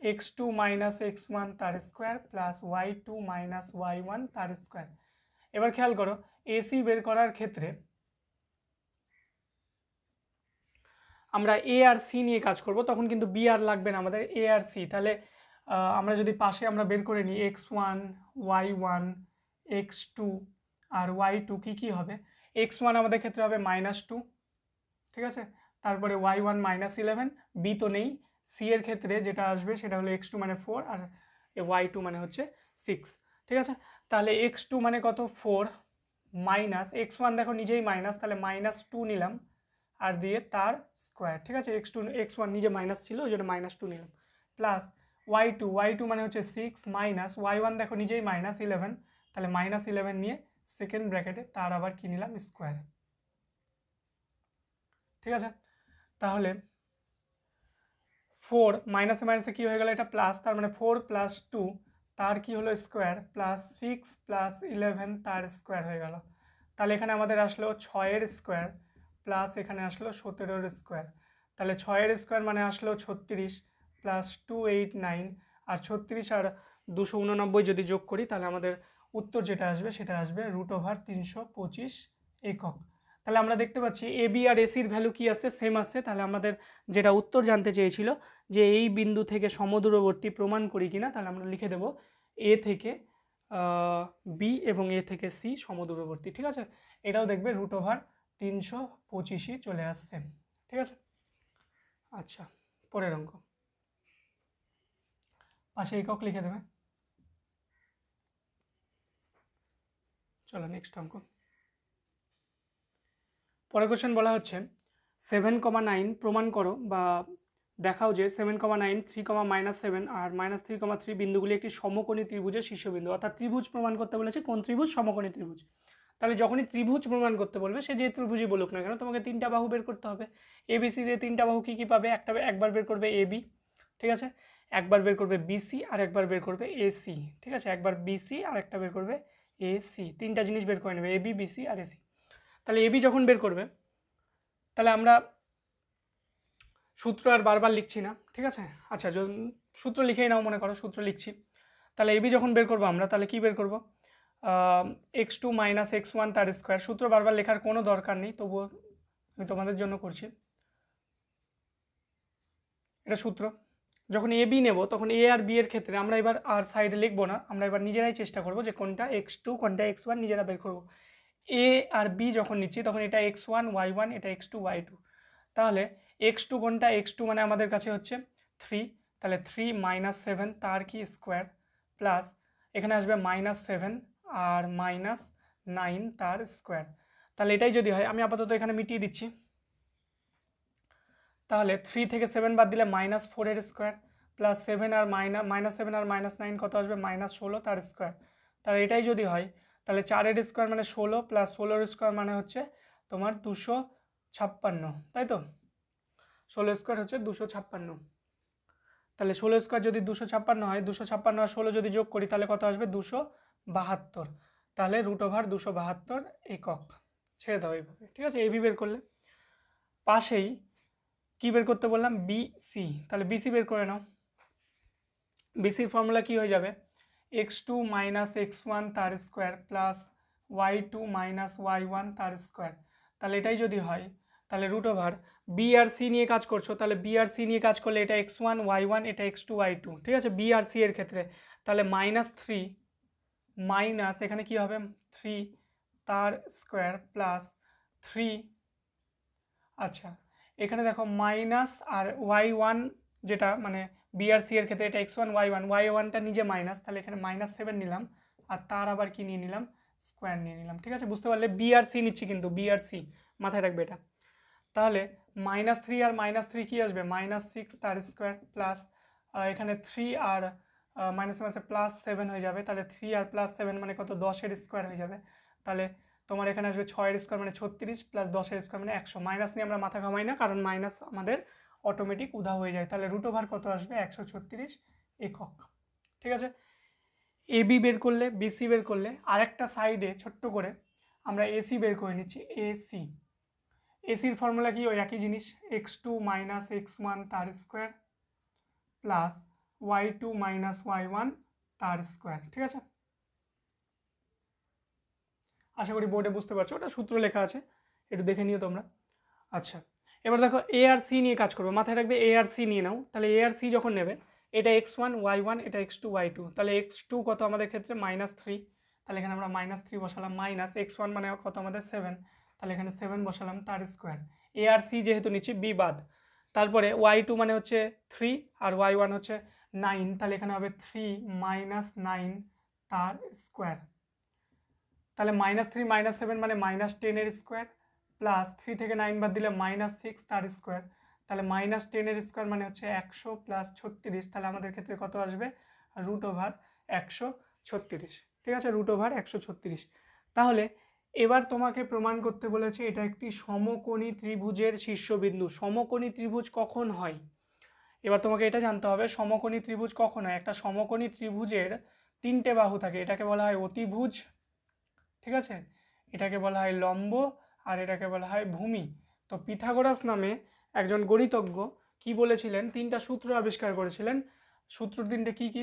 x2 - x1 তার স্কোয়ার প্লাস y2 - y1 তার স্কোয়ার। এবার খেয়াল করো এসি বের করার ক্ষেত্রে আমরা এ আর সি নিয়ে কাজ করব, তখন কিন্তু বি আর লাগবে না আমাদের, এ আর সি। তাহলে আমরা যদি পাশে আমরা বের করে নিই x1 y1 x2 আর y2 কি হবে, x1 আমাদের ক্ষেত্রে হবে -2, ঠিক আছে, তারপরে y1 -11, বি তো নেই, সি এর ক্ষেত্রে যেটা আসবে সেটা হলো x2 মানে 4, আর y2 মানে হচ্ছে 6, ঠিক আছে। তাহলে x2 মানে কত 4, মাইনাস x1 দেখো নিজেই মাইনাস, তাহলে -2 নিলাম, আর দিয়ে তার স্কোয়ার, ঠিক আছে। x1 নিজে মাইনাস ছিল ওই জন্য -2 নিলাম, প্লাস y2 মানে হচ্ছে 6 মাইনাস y1 দেখো নিজেই -11, তাহলে -11 নিয়ে সেকেন্ড ব্র্যাকেটে তার আবার কি নিলাম স্কোয়ার। ঠিক আছে, তাহলে 4 মাইনাসে মাইনাসে কী হয়ে গেল, এটা প্লাস, তার মানে 4 + 2 তার কি হলো স্কোয়ার, প্লাস 6 + 11 তার স্কোয়ার হয়ে গেল। তাহলে এখানে আমাদের আসলো 6-এর স্কোয়ার প্লাস এখানে আসলো 17-এর স্কোয়ার। তাহলে 6-এর স্কোয়ার মানে আসলো 36 + 2 8 9, আর 36 আর 289 যদি যোগ করি তাহলে আমাদের উত্তর যেটা আসবে সেটা আসবে √325 একক। তাহলে আমরা দেখতে পাচ্ছি এ বি আর এসির ভ্যালু কি আসছে, সেম আসছে। তাহলে আমাদের যেটা উত্তর জানতে চেয়েছিল যে এই বিন্দু থেকে সমদূরবর্তী প্রমাণ করি কিনা, তাহলে আমরা লিখে দেব এ থেকে বি এবং এ থেকে সি সমদূরবর্তী। ঠিক আছে, এটাও দেখবে √325 চলে আসছে। ঠিক আছে, আচ্ছা পরের অঙ্ক, পাশে একক লিখে দেবে। চলো নেক্সট অঙ্ক। পরের কোশ্চেন বলা হচ্ছে 7,9 প্রমাণ করো বা দেখাও যে 7,9 3,-7 আর -3,3 বিন্দুগুলি একটি সমকোণী ত্রিভুজের শীর্ষবিন্দু। অর্থাৎ ত্রিভুজ প্রমাণ করতে বলেছে, কোন ত্রিভুজ, সমকোণী ত্রিভুজ। তাহলে যখনই ত্রিভুজ প্রমাণ করতে বলবে সে যে ত্রিভুজই বলুক না কেন তোমাকে তিনটা বাহু বের করতে হবে। এবিসি দিয়ে তিনটা বাহু কী কী পাবে, একবার বের করবে এবি, ঠিক আছে, একবার বের করবে বিসি আর একবার বের করবে এসি। ঠিক আছে, একবার বিসি আর একটা বের করবে এসি, তিনটা জিনিস বের করে নেবে, এবি বিসি আর এসি। তাহলে এবি যখন বের করবে তাহলে আমরা সূত্র আর বারবার লিখছি না। ঠিক আছে, আচ্ছা সূত্র লিখেই নাও, মনে করো সূত্র লিখছি। তাহলে এবি যখন বের করবো আমরা, তাহলে কি বের করবো, x2 - x1 তার স্কোয়ার। সূত্র বারবার লেখার কোনো দরকার নেই, তবুও আমি তোমাদের জন্য করছি। এটা সূত্র। যখন এ বি নেব তখন এ আর বি এর ক্ষেত্রে আমরা এবার আর সাইডে লিখবো না, আমরা এবার নিজেরাই চেষ্টা করব যে কোনটা x2 কোনটা x1 নিজেরা বের করব। এ আর বি যখন নিচ্ছি তখন এটা x1 y1, এটা x2 y2। তাহলে x2 কোনটা, x2 মানে আমাদের কাছে হচ্ছে 3, তাহলে 3 - 7 তার কি স্কোয়ার, প্লাস এখানে আসবে -7 আর -9 তার স্কোয়ার। তাহলে এটাই যদি হয়, আমি আপাতত এখানে মিটিয়ে দিচ্ছি। তাহলে 3 থেকে 7 বাদ দিলে -4-এর স্কোয়ার, প্লাস 7 আর -7 আর -9 কত আসবে, -16 তার স্কোয়ার। তাহলে এটাই যদি হয় তাহলে 4-এর স্কোয়ার মানে 16, প্লাস 16-এর স্কোয়ার মানে হচ্ছে তোমার 256, তাই তো, 16 স্কোয়ার হচ্ছে 256। তাহলে 16 স্কোয়ার যদি 256 হয়, 256 আর 16 যদি যোগ করি তাহলে কত আসবে, 272। তাহলে √272 একক। ছেড়ে দাও এইভাবে। ঠিক আছে, এবি বের করলে পাশেই কি বের করতে বললাম, বিসি। তাহলে বিসি বের করে নাও। বিসির ফর্মুলা কি হয়ে যাবে, x2 - x1 তার স্কোয়ার প্লাস y2 - y1 তার স্কোয়ার। তাহলে এটাই যদি হয় তাহলে বি আর সি নিয়ে কাজ করছো, তাহলে বি আর সি নিয়ে কাজ করলে এটা x1 y1, এটা x2 y2। ঠিক আছে, বি আর সি এর ক্ষেত্রে তাহলে -3 মাইনাস এখানে কি হবে 3 তার স্কোয়ার প্লাস 3, আচ্ছা এখানে দেখো মাইনাস আর y1 যেটা মানে বিআরসি এর ক্ষেত্রে এটা x1 y1টা নিজে মাইনাস, তাহলে এখানে -7 নিলাম আর তার আবার কি নিয়ে নিলাম, স্কোয়ার নিয়ে নিলাম। ঠিক আছে, বুঝতে পারলে বিআরসি নিচ্ছি কিন্তু, বিআরসি মাথায় রাখবে এটা। তাহলে -3 আর -3 কি আসবে, -6 তার স্কোয়ার প্লাস এখানে 3 আর +7 হয়ে যাবে, তাহলে 3 আর +7 মানে কত, 10-এর স্কোয়ার হয়ে যাবে। তাহলে তোমার এখানে আসবে 6-এর স্কোয়ার মানে 36, প্লাস 10-এর স্কোয়ার মানে 100। মাইনাস নিয়ে আমরা মাথা ঘামাই না, কারণ মাইনাস আমাদের অটোমেটিক উধাও হয়ে যায়। তাহলে √, কত আসবে, 136 একক। ঠিক আছে, এবি বের করলে, বিসি বের করলে, আরেকটা সাইডে ছোট্ট করে আমরা এসি বের করে নিচ্ছি। এসি, এসির ফর্মুলা কি, ওই একই জিনিস, x2 - x1 তার স্কোয়ার প্লাস y2 - y1 তার স্কোয়ার। ঠিক আছে, আশা করি বোর্ডে বুঝতে পারছো, ওটা সূত্র লেখা আছে, একটু দেখে নিও তোমরা। আচ্ছা এবার দেখো এ আর সি নিয়ে কাজ করবে, মাথায় রাখবে এ আর সি নিয়ে নাও। তাহলে এ আর সি যখন নেবে, এটা x1 y1, এটা x2 y2। তাহলে x2 কত আমাদের ক্ষেত্রে, -3, তাহলে এখানে আমরা -3 বসালাম, মাইনাস x1 মানে কত আমাদের 7, তাহলে এখানে 7 বসালাম তার স্কোয়ার। এ আর সি যেহেতু নিচ্ছি বি বাদ, তারপরে y2 মানে হচ্ছে 3 আর y1 হচ্ছে 9, তাহলে এখানে হবে 3 - 9 তার স্কোয়ার। তাহলে -3 - 7 মানে -10-এর স্কোয়ার, প্লাস 3 থেকে 9 বাদ দিলে -6 তার স্কোয়ার। তাহলে -10 স্কোয়ার মানে হচ্ছে 100 + 36, তাহলে আমাদের ক্ষেত্রে কত আসবে √136, ঠিক আছে, √136। তাহলে এবার তোমাকে প্রমাণ করতে বলেছে এটা একটি সমকোণী ত্রিভুজের শীর্ষবিন্দু। সমকোণী ত্রিভুজ কখন হয়, এবার তোমাকে এটা জানতে হবে সমকোণী ত্রিভুজ কখন হয়। একটা সমকোণী ত্রিভুজের 3টে বাহু থাকে, এটাকে বলা হয় অতিভুজ, ঠিক আছে, এটাকে বলা হয় লম্ব, আর এটাকে বলা হয় ভূমি। তো পিথাগোরাস নামে একজন গণিতজ্ঞ কি বলেছিলেন, 3টা সূত্র আবিষ্কার করেছিলেন। সূত্র 3টে কি কি,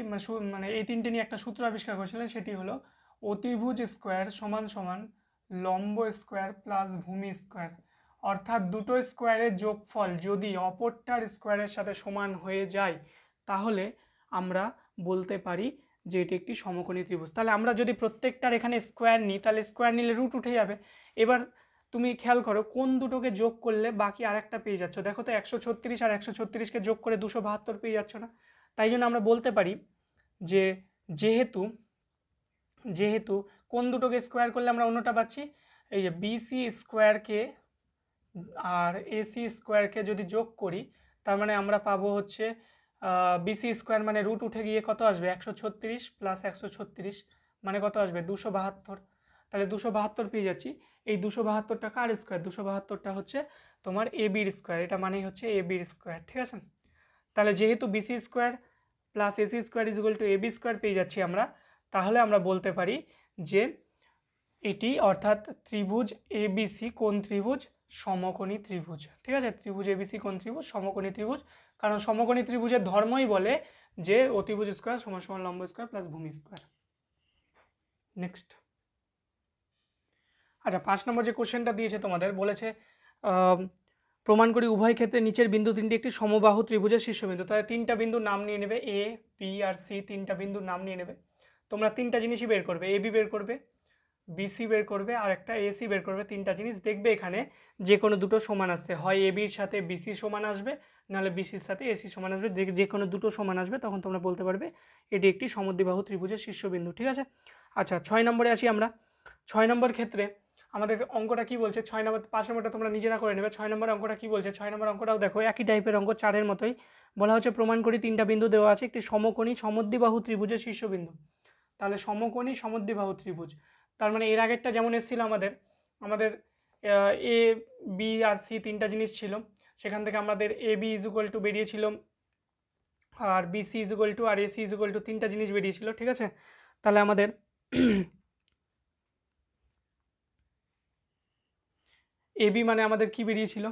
মানে এই 3টে নিয়ে একটা সূত্র আবিষ্কার করেছিলেন, সেটি হলো অতিভুজ স্কোয়ার সমান সমান লম্ব স্কোয়ার প্লাস ভূমি স্কোয়ার। অর্থাৎ দুটো স্কোয়ারের যোগফল যদি অপরটার স্কোয়ারের সাথে সমান হয়ে যায় তাহলে আমরা বলতে পারি যে এটি একটি সমকোণী ত্রিভুজ। তাহলে আমরা যদি প্রত্যেকটার এখানে স্কোয়ার নিই তাহলে স্কোয়ার নিলে রুট উঠে যাবে। এবার তুমি খেয়াল করো কোন দুটোকে যোগ করলে বাকি আরেকটা পেয়ে যাচ্ছ। দেখো তো 136 আর 136কে যোগ করে 272 পেয়ে যাচ্ছ না। তাই জন্য আমরা বলতে পারি যে যেহেতু কোন দুটোকে স্কোয়ার করলে আমরা অন্যটা পাচ্ছি, এই যে বিসি স্কোয়ারকে আর এসি স্কোয়ারকে যদি যোগ করি তার মানে আমরা পাবো হচ্ছে বিসি স্কোয়ার মানে রুট উঠে গিয়ে কত আসবে 136 + 136 মানে কত আসবে 272। তাহলে 272 পেয়ে যাচ্ছি। এই 272টা কার স্কোয়ার, 272টা হচ্ছে তোমার এ বির স্কোয়ার, এটা মানেই হচ্ছে এ বির স্কোয়ার, ঠিক আছে। তাহলে যেহেতু BC square plus AC square equal to A B square পেয়ে যাচ্ছি আমরা, তাহলে আমরা বলতে পারি যে এটি অর্থাৎ ত্রিভুজ এবিসি কোন ত্রিভুজ, সমকোণী ত্রিভুজ, ঠিক আছে। ত্রিভুজ এবিসি কোন ত্রিভুজ, সমকোণী ত্রিভুজ, কারণ সমকোণী ত্রিভুজের ধর্মই বলে যে অতিভুজ স্কোয়ার সমান সমান লম্ব স্কোয়ার প্লাস ভূমি স্কোয়ার। নেক্সট, আচ্ছা 5 নম্বর যে কোশ্চেনটা দিয়েছে তোমাদের বলেছে প্রমাণ করি উভয় ক্ষেত্রে নিচের বিন্দু তিনটি একটি সমবাহু ত্রিভুজের শীর্ষবিন্দু। তাহলে 3টা বিন্দুর নাম নিয়ে নেবে, এ বি আর সি, 3টা বিন্দুর নাম নিয়ে নেবে। তোমরা 3টা জিনিসই বের করবে, এ বি বের করবে, বিসি বের করবে আর একটা এসি বের করবে। 3টা জিনিস দেখবে এখানে যে কোনো দুটো সমান আসছে, হয় এ বির সাথে বিসি সমান আসবে, নাহলে বিসির সাথে এসি সমান আসবে। যে কোনো দুটো সমান আসবে তখন তোমরা বলতে পারবে এটি একটি সমদ্বিবাহু ত্রিভুজের শীর্ষবিন্দু, ঠিক আছে। আচ্ছা 6 নম্বরে আসি আমরা। 6 নম্বর ক্ষেত্রে আমাদের অঙ্কটা কি বলছে, 6 নম্বর 5 নম্বরটা তোমরা নিজেরা করে নেবে। 6 নম্বর অঙ্কটা কি বলছে, 6 নম্বর অঙ্কটাও দেখো একই টাইপের অঙ্ক, 4-এর মতোই। বলা হচ্ছে প্রমাণ করি 3টা বিন্দু দেওয়া আছে একটি সমকোণী সমদ্বিবাহু ত্রিভুজের শীর্ষবিন্দু। তাহলে সমকোণী সমদ্বিবাহু ত্রিভুজ, তার মানে এর আগেরটা যেমন এসেছিল আমাদের এ বি আর সি 3টা জিনিস ছিল, সেখান থেকে আমাদের এ বি ইজুকাল টু বেরিয়েছিল আর BC equal to R AC equal to 3টা জিনিস বেরিয়েছিল, ঠিক আছে। তাহলে আমাদের এ বি মানে আমাদের কি বেরিয়েছিল,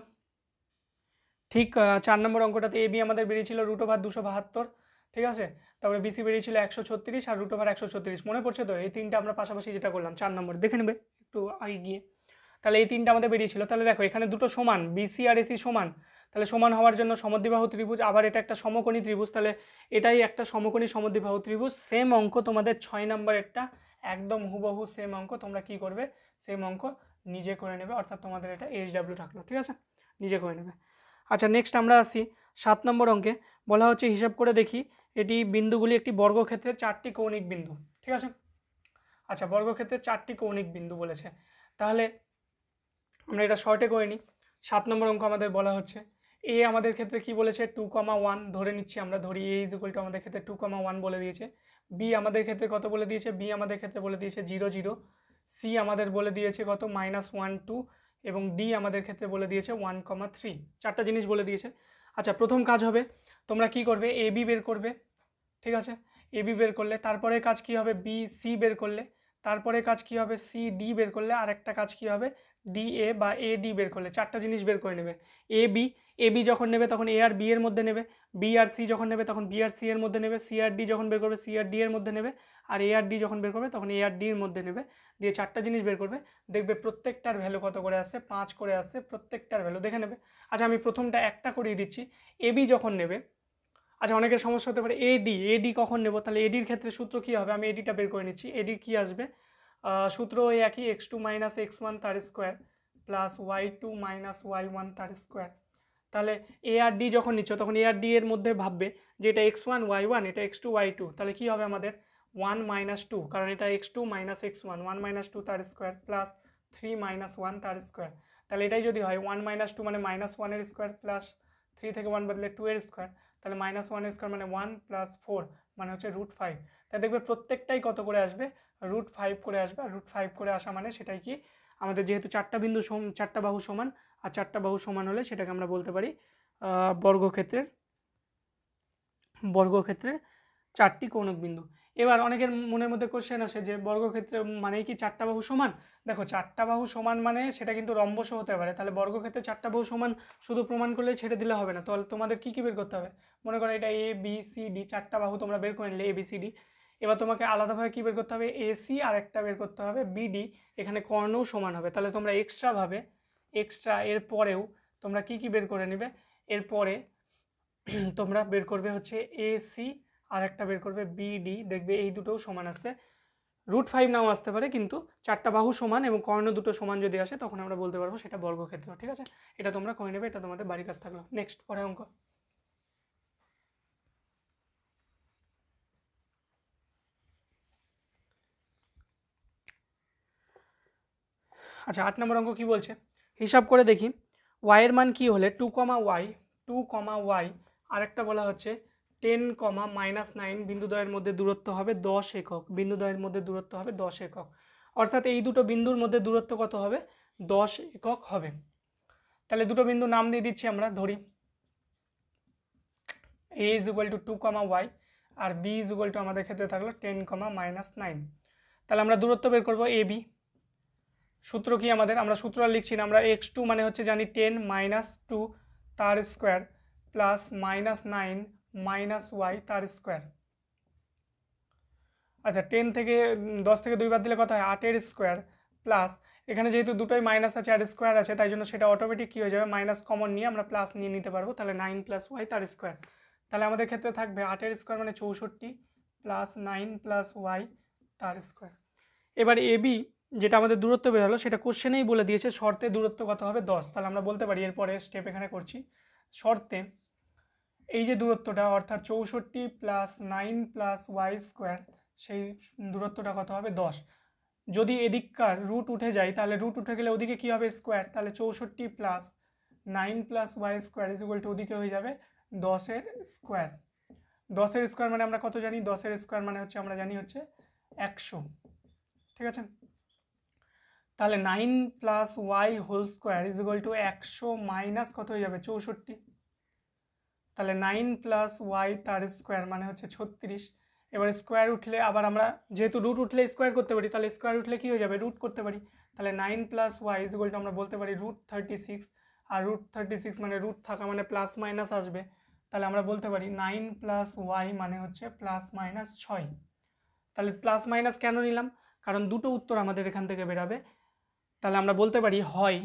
ঠিক 4 নম্বর অঙ্কটাতে এ বি আমাদের বেরিয়েছিল √272, ঠিক আছে। তারপরে বিসি বেরিয়েছিল 136 আর √136, মনে পড়ছে তো? এই 3টা আমরা পাশাপাশি যেটা করলাম 4 নম্বর দেখে নেবে একটু আগে গিয়ে। তাহলে এই 3টা আমাদের বেরিয়েছিল। তাহলে দেখো এখানে দুটো সমান, বিসি আর এসি সমান, তাহলে সমান হওয়ার জন্য সমদ্বিবাহু ত্রিভুজ, আবার এটা একটা সমকোণী ত্রিভুজ, তাহলে এটাই একটা সমকোণী সমদ্বিবাহু ত্রিভুজ। সেম অঙ্ক তোমাদের 6 নম্বরেরটা একদম হুবহু সেম অঙ্ক, তোমরা কি করবে সেম অঙ্ক নিজে করে নেবে, অর্থাৎ তোমাদের এটা এইচডব্লিউ থাকলো, ঠিক আছে, নিজে করে নেবে। আচ্ছা নেক্সট আমরা আসি 7 নম্বর অঙ্কে। বলা হচ্ছে হিসাব করে দেখি এটি বিন্দুগুলি একটি বর্গক্ষেত্রে 4টি কৌণিক বিন্দু, ঠিক আছে। আচ্ছা বর্গক্ষেত্রে 4টি কৌণিক বিন্দু বলেছে, তাহলে আমরা এটা শর্টে করে নিই। 7 নম্বর অঙ্ক আমাদের বলা হচ্ছে এ আমাদের ক্ষেত্রে কি বলেছে 2,1 ধরে নিচ্ছি, আমরা ধরি এ ইকুয়াল টু আমাদের ক্ষেত্রে 2,1 বলে দিয়েছে। বি আমাদের ক্ষেত্রে কত বলে দিয়েছে, বি আমাদের ক্ষেত্রে বলে দিয়েছে 0 0। সি আমাদের বলে দিয়েছে কত -1 2, এবং ডি আমাদের ক্ষেত্রে বলে দিয়েছে 1,3। 4টা জিনিস বলে দিয়েছে। আচ্ছা প্রথম কাজ হবে তোমরা কি করবে, এ বি বের করবে, ঠিক আছে। এ বি বের করলে তারপরে কাজ কি হবে, বি সি বের করলে তারপরে কাজ কি হবে, সি ডি বের করলে আর একটা কাজ কি হবে, ডি এ বা এ ডি বের করলে। 4টা জিনিস বের করে নেবে। এ বি যখন নেবে তখন এ আর বি এর মধ্যে নেবে, বি আর সি যখন নেবে তখন বি আর সি এর মধ্যে নেবে, সি আর ডি যখন বের করবে সি আর ডি এর মধ্যে নেবে, আর এ আর ডি যখন বের করবে তখন এ আর ডি এর মধ্যে নেবে। দিয়ে 4টা জিনিস বের করবে, দেখবে প্রত্যেকটার ভ্যালু কত করে আসছে, 5 করে আসছে, প্রত্যেকটার ভ্যালু দেখে নেবে। আচ্ছা আমি প্রথমটা একটা করিয়ে দিচ্ছি। এ বি যখন নেবে, আচ্ছা অনেকের সমস্যা হতে পারে এডি কখন নেব, তাহলে এডির ক্ষেত্রে সূত্র কী হবে, আমি এডিটা বের করে নিচ্ছি। এডি কি আসবে, সূত্র ওই একই, x2 - x1 তার স্কোয়ার প্লাস y2 - y1 তার স্কোয়ার। তাহলে এ আর ডি যখন নিচ্ছ তখন এ আর ডি এর মধ্যে ভাববে যে এটা x1 y1 এটা x2 y2, তাহলে কি হবে আমাদের 1 - 2, কারণ এটা x2 - x1 1 - 2 তার স্কোয়ার প্লাস 3 - 1 তার স্কোয়ার। তাহলে এটাই যদি হয় 1 - 2 মানে -1 এর স্কোয়ার প্লাস 3 থেকে 1 বাদলে 2 এর স্কোয়ার, তাহলে -1 এর স্কোয়ার মানে 1 + 4 মানে হচ্ছে √5। তাই দেখবে প্রত্যেকটাই কত করে আসবে, √5 করে আসবে। আর √5 করে আসা মানে সেটাই কি আমাদের যেহেতু চারটা বাহু সমান, আর চারটা বাহু সমান হলে সেটাকে আমরা বলতে পারি বর্গক্ষেত্রের 4টি কৌণিক বিন্দু। এবার অনেকের মনের মধ্যে কোশ্চেন আসে যে বর্গক্ষেত্রে মানেই কি চারটা বাহু সমান। দেখো চারটা বাহু সমান মানে সেটা কিন্তু রম্বসও হতে পারে, তাহলে বর্গক্ষেত্রে চারটা বাহু সমান শুধু প্রমাণ করলে ছেড়ে দিলে হবে না। তাহলে তোমাদের কি কি বের করতে হবে, মনে করো এটা এ বি সি ডি, চারটা বাহু তোমরা বের করে নিলে এ বি সি ডি। এবার তোমাকে আলাদাভাবে কি বের করতে হবে, এসি, আর একটা বের করতে হবে বিডি, এখানে কর্ণও সমান হবে। তাহলে তোমরা এক্সট্রা এর পরেও তোমরা কি কি বের করে নেবে, এরপরে তোমরা বের করবে হচ্ছে এসি, আর একটা বের করবে বিডি, দেখবে এই দুটোও সমান আসছে। √5 নাও আসতে পারে, কিন্তু চারটা বাহু সমান এবং কর্ণ দুটো সমান যদি আসে তখন আমরা বলতে পারবো সেটা বর্গক্ষেত্র। ঠিক আছে, এটা তোমরা করে নেবে, এটা তোমাদের বাড়ির কাজ থাকলো। নেক্সট পরের অঙ্ক। আচ্ছা 8 নম্বর অঙ্ক কি বলছে, হিসাব করে দেখি। ওয়াই এর মান কি হলে 2,y, আরেকটা বলা হচ্ছে 10,-9 বিন্দুদ্বয়ের মধ্যে দূরত্ব হবে 10 একক, বিন্দুদ্বয়ের মধ্যে দূরত্ব হবে 10 একক। অর্থাৎ এই দুটো বিন্দুর মধ্যে দূরত্ব কত হবে, 10 একক হবে। তাহলে দুটো বিন্দু নাম দিয়ে দিচ্ছি আমরা, ধরি a = 2,y আর b = আমাদের ক্ষেত্রে থাকলো 10,-9। তাহলে আমরা দূরত্ব বের করবো ab। সূত্র কি আমাদের, আমরা সূত্র আর লিখছি না, আমরা x2 মানে হচ্ছে জানি 10 - 2 তার স্কোয়ার প্লাস -9 - y তার স্কোয়ার। আচ্ছা 10 থেকে 2 বাদ দিলে কত হয়, 8 এর স্কোয়ার প্লাস, এখানে যেহেতু দুটোই মাইনাস আছে আর স্কোয়ার আছে তাই জন্য সেটা অটোমেটিক কী হয়ে যাবে, মাইনাস কমন নিয়ে আমরা প্লাস নিয়ে নিতে পারবো। তাহলে 9 + y তার স্কোয়ার। তাহলে আমাদের ক্ষেত্রে থাকবে 8 এর স্কোয়ার মানে 64 প্লাস 9 + y তার স্কোয়ার। এবার এবি যেটা আমাদের দূরত্ব বেরোলো সেটা কোশ্চেনেই বলে দিয়েছে শর্তে দূরত্ব কত হবে 10। তাহলে আমরা বলতে পারি, এরপরে স্টেপ এখানে করছি, শর্তে এই যে দূরত্বটা অর্থাৎ 64 প্লাস 9 + y স্কোয়ার, সেই দূরত্বটা কত হবে 10। যদি এদিককার রুট উঠে যায় তাহলে রুট উঠে গেলে ওদিকে কী হবে স্কোয়ার, তাহলে 64 প্লাস 9 + y স্কোয়ার ওদিকে হয়ে যাবে 10 এর স্কোয়ার। 10 এর স্কোয়ার মানে আমরা কত জানি, 10 এর স্কোয়ার মানে হচ্ছে আমরা জানি হচ্ছে 100। ঠিক আছে, তাহলে 9 + y হোল স্কোয়ার 100 মাইনাস কত হয়ে যাবে 64। তাহলে 9 + y তার স্কোয়ার মানে হচ্ছে 36। এবার স্কোয়ার উঠলে আবার আমরা যেহেতু রুট উঠলে স্কোয়ার করতে পারি, তাহলে স্কোয়ার উঠলে কী হয়ে যাবে, রুট করতে পারি। তাহলে 9 + y আমরা বলতে পারি √36। আর √36 মানে রুট থাকা মানে প্লাস মাইনাস আসবে, তাহলে আমরা বলতে পারি 9 + y মানে হচ্ছে ±6। তাহলে প্লাস মাইনাস কেন নিলাম, কারণ দুটো উত্তর আমাদের এখান থেকে বেরাবে। তাহলে আমরা বলতে পারি হয়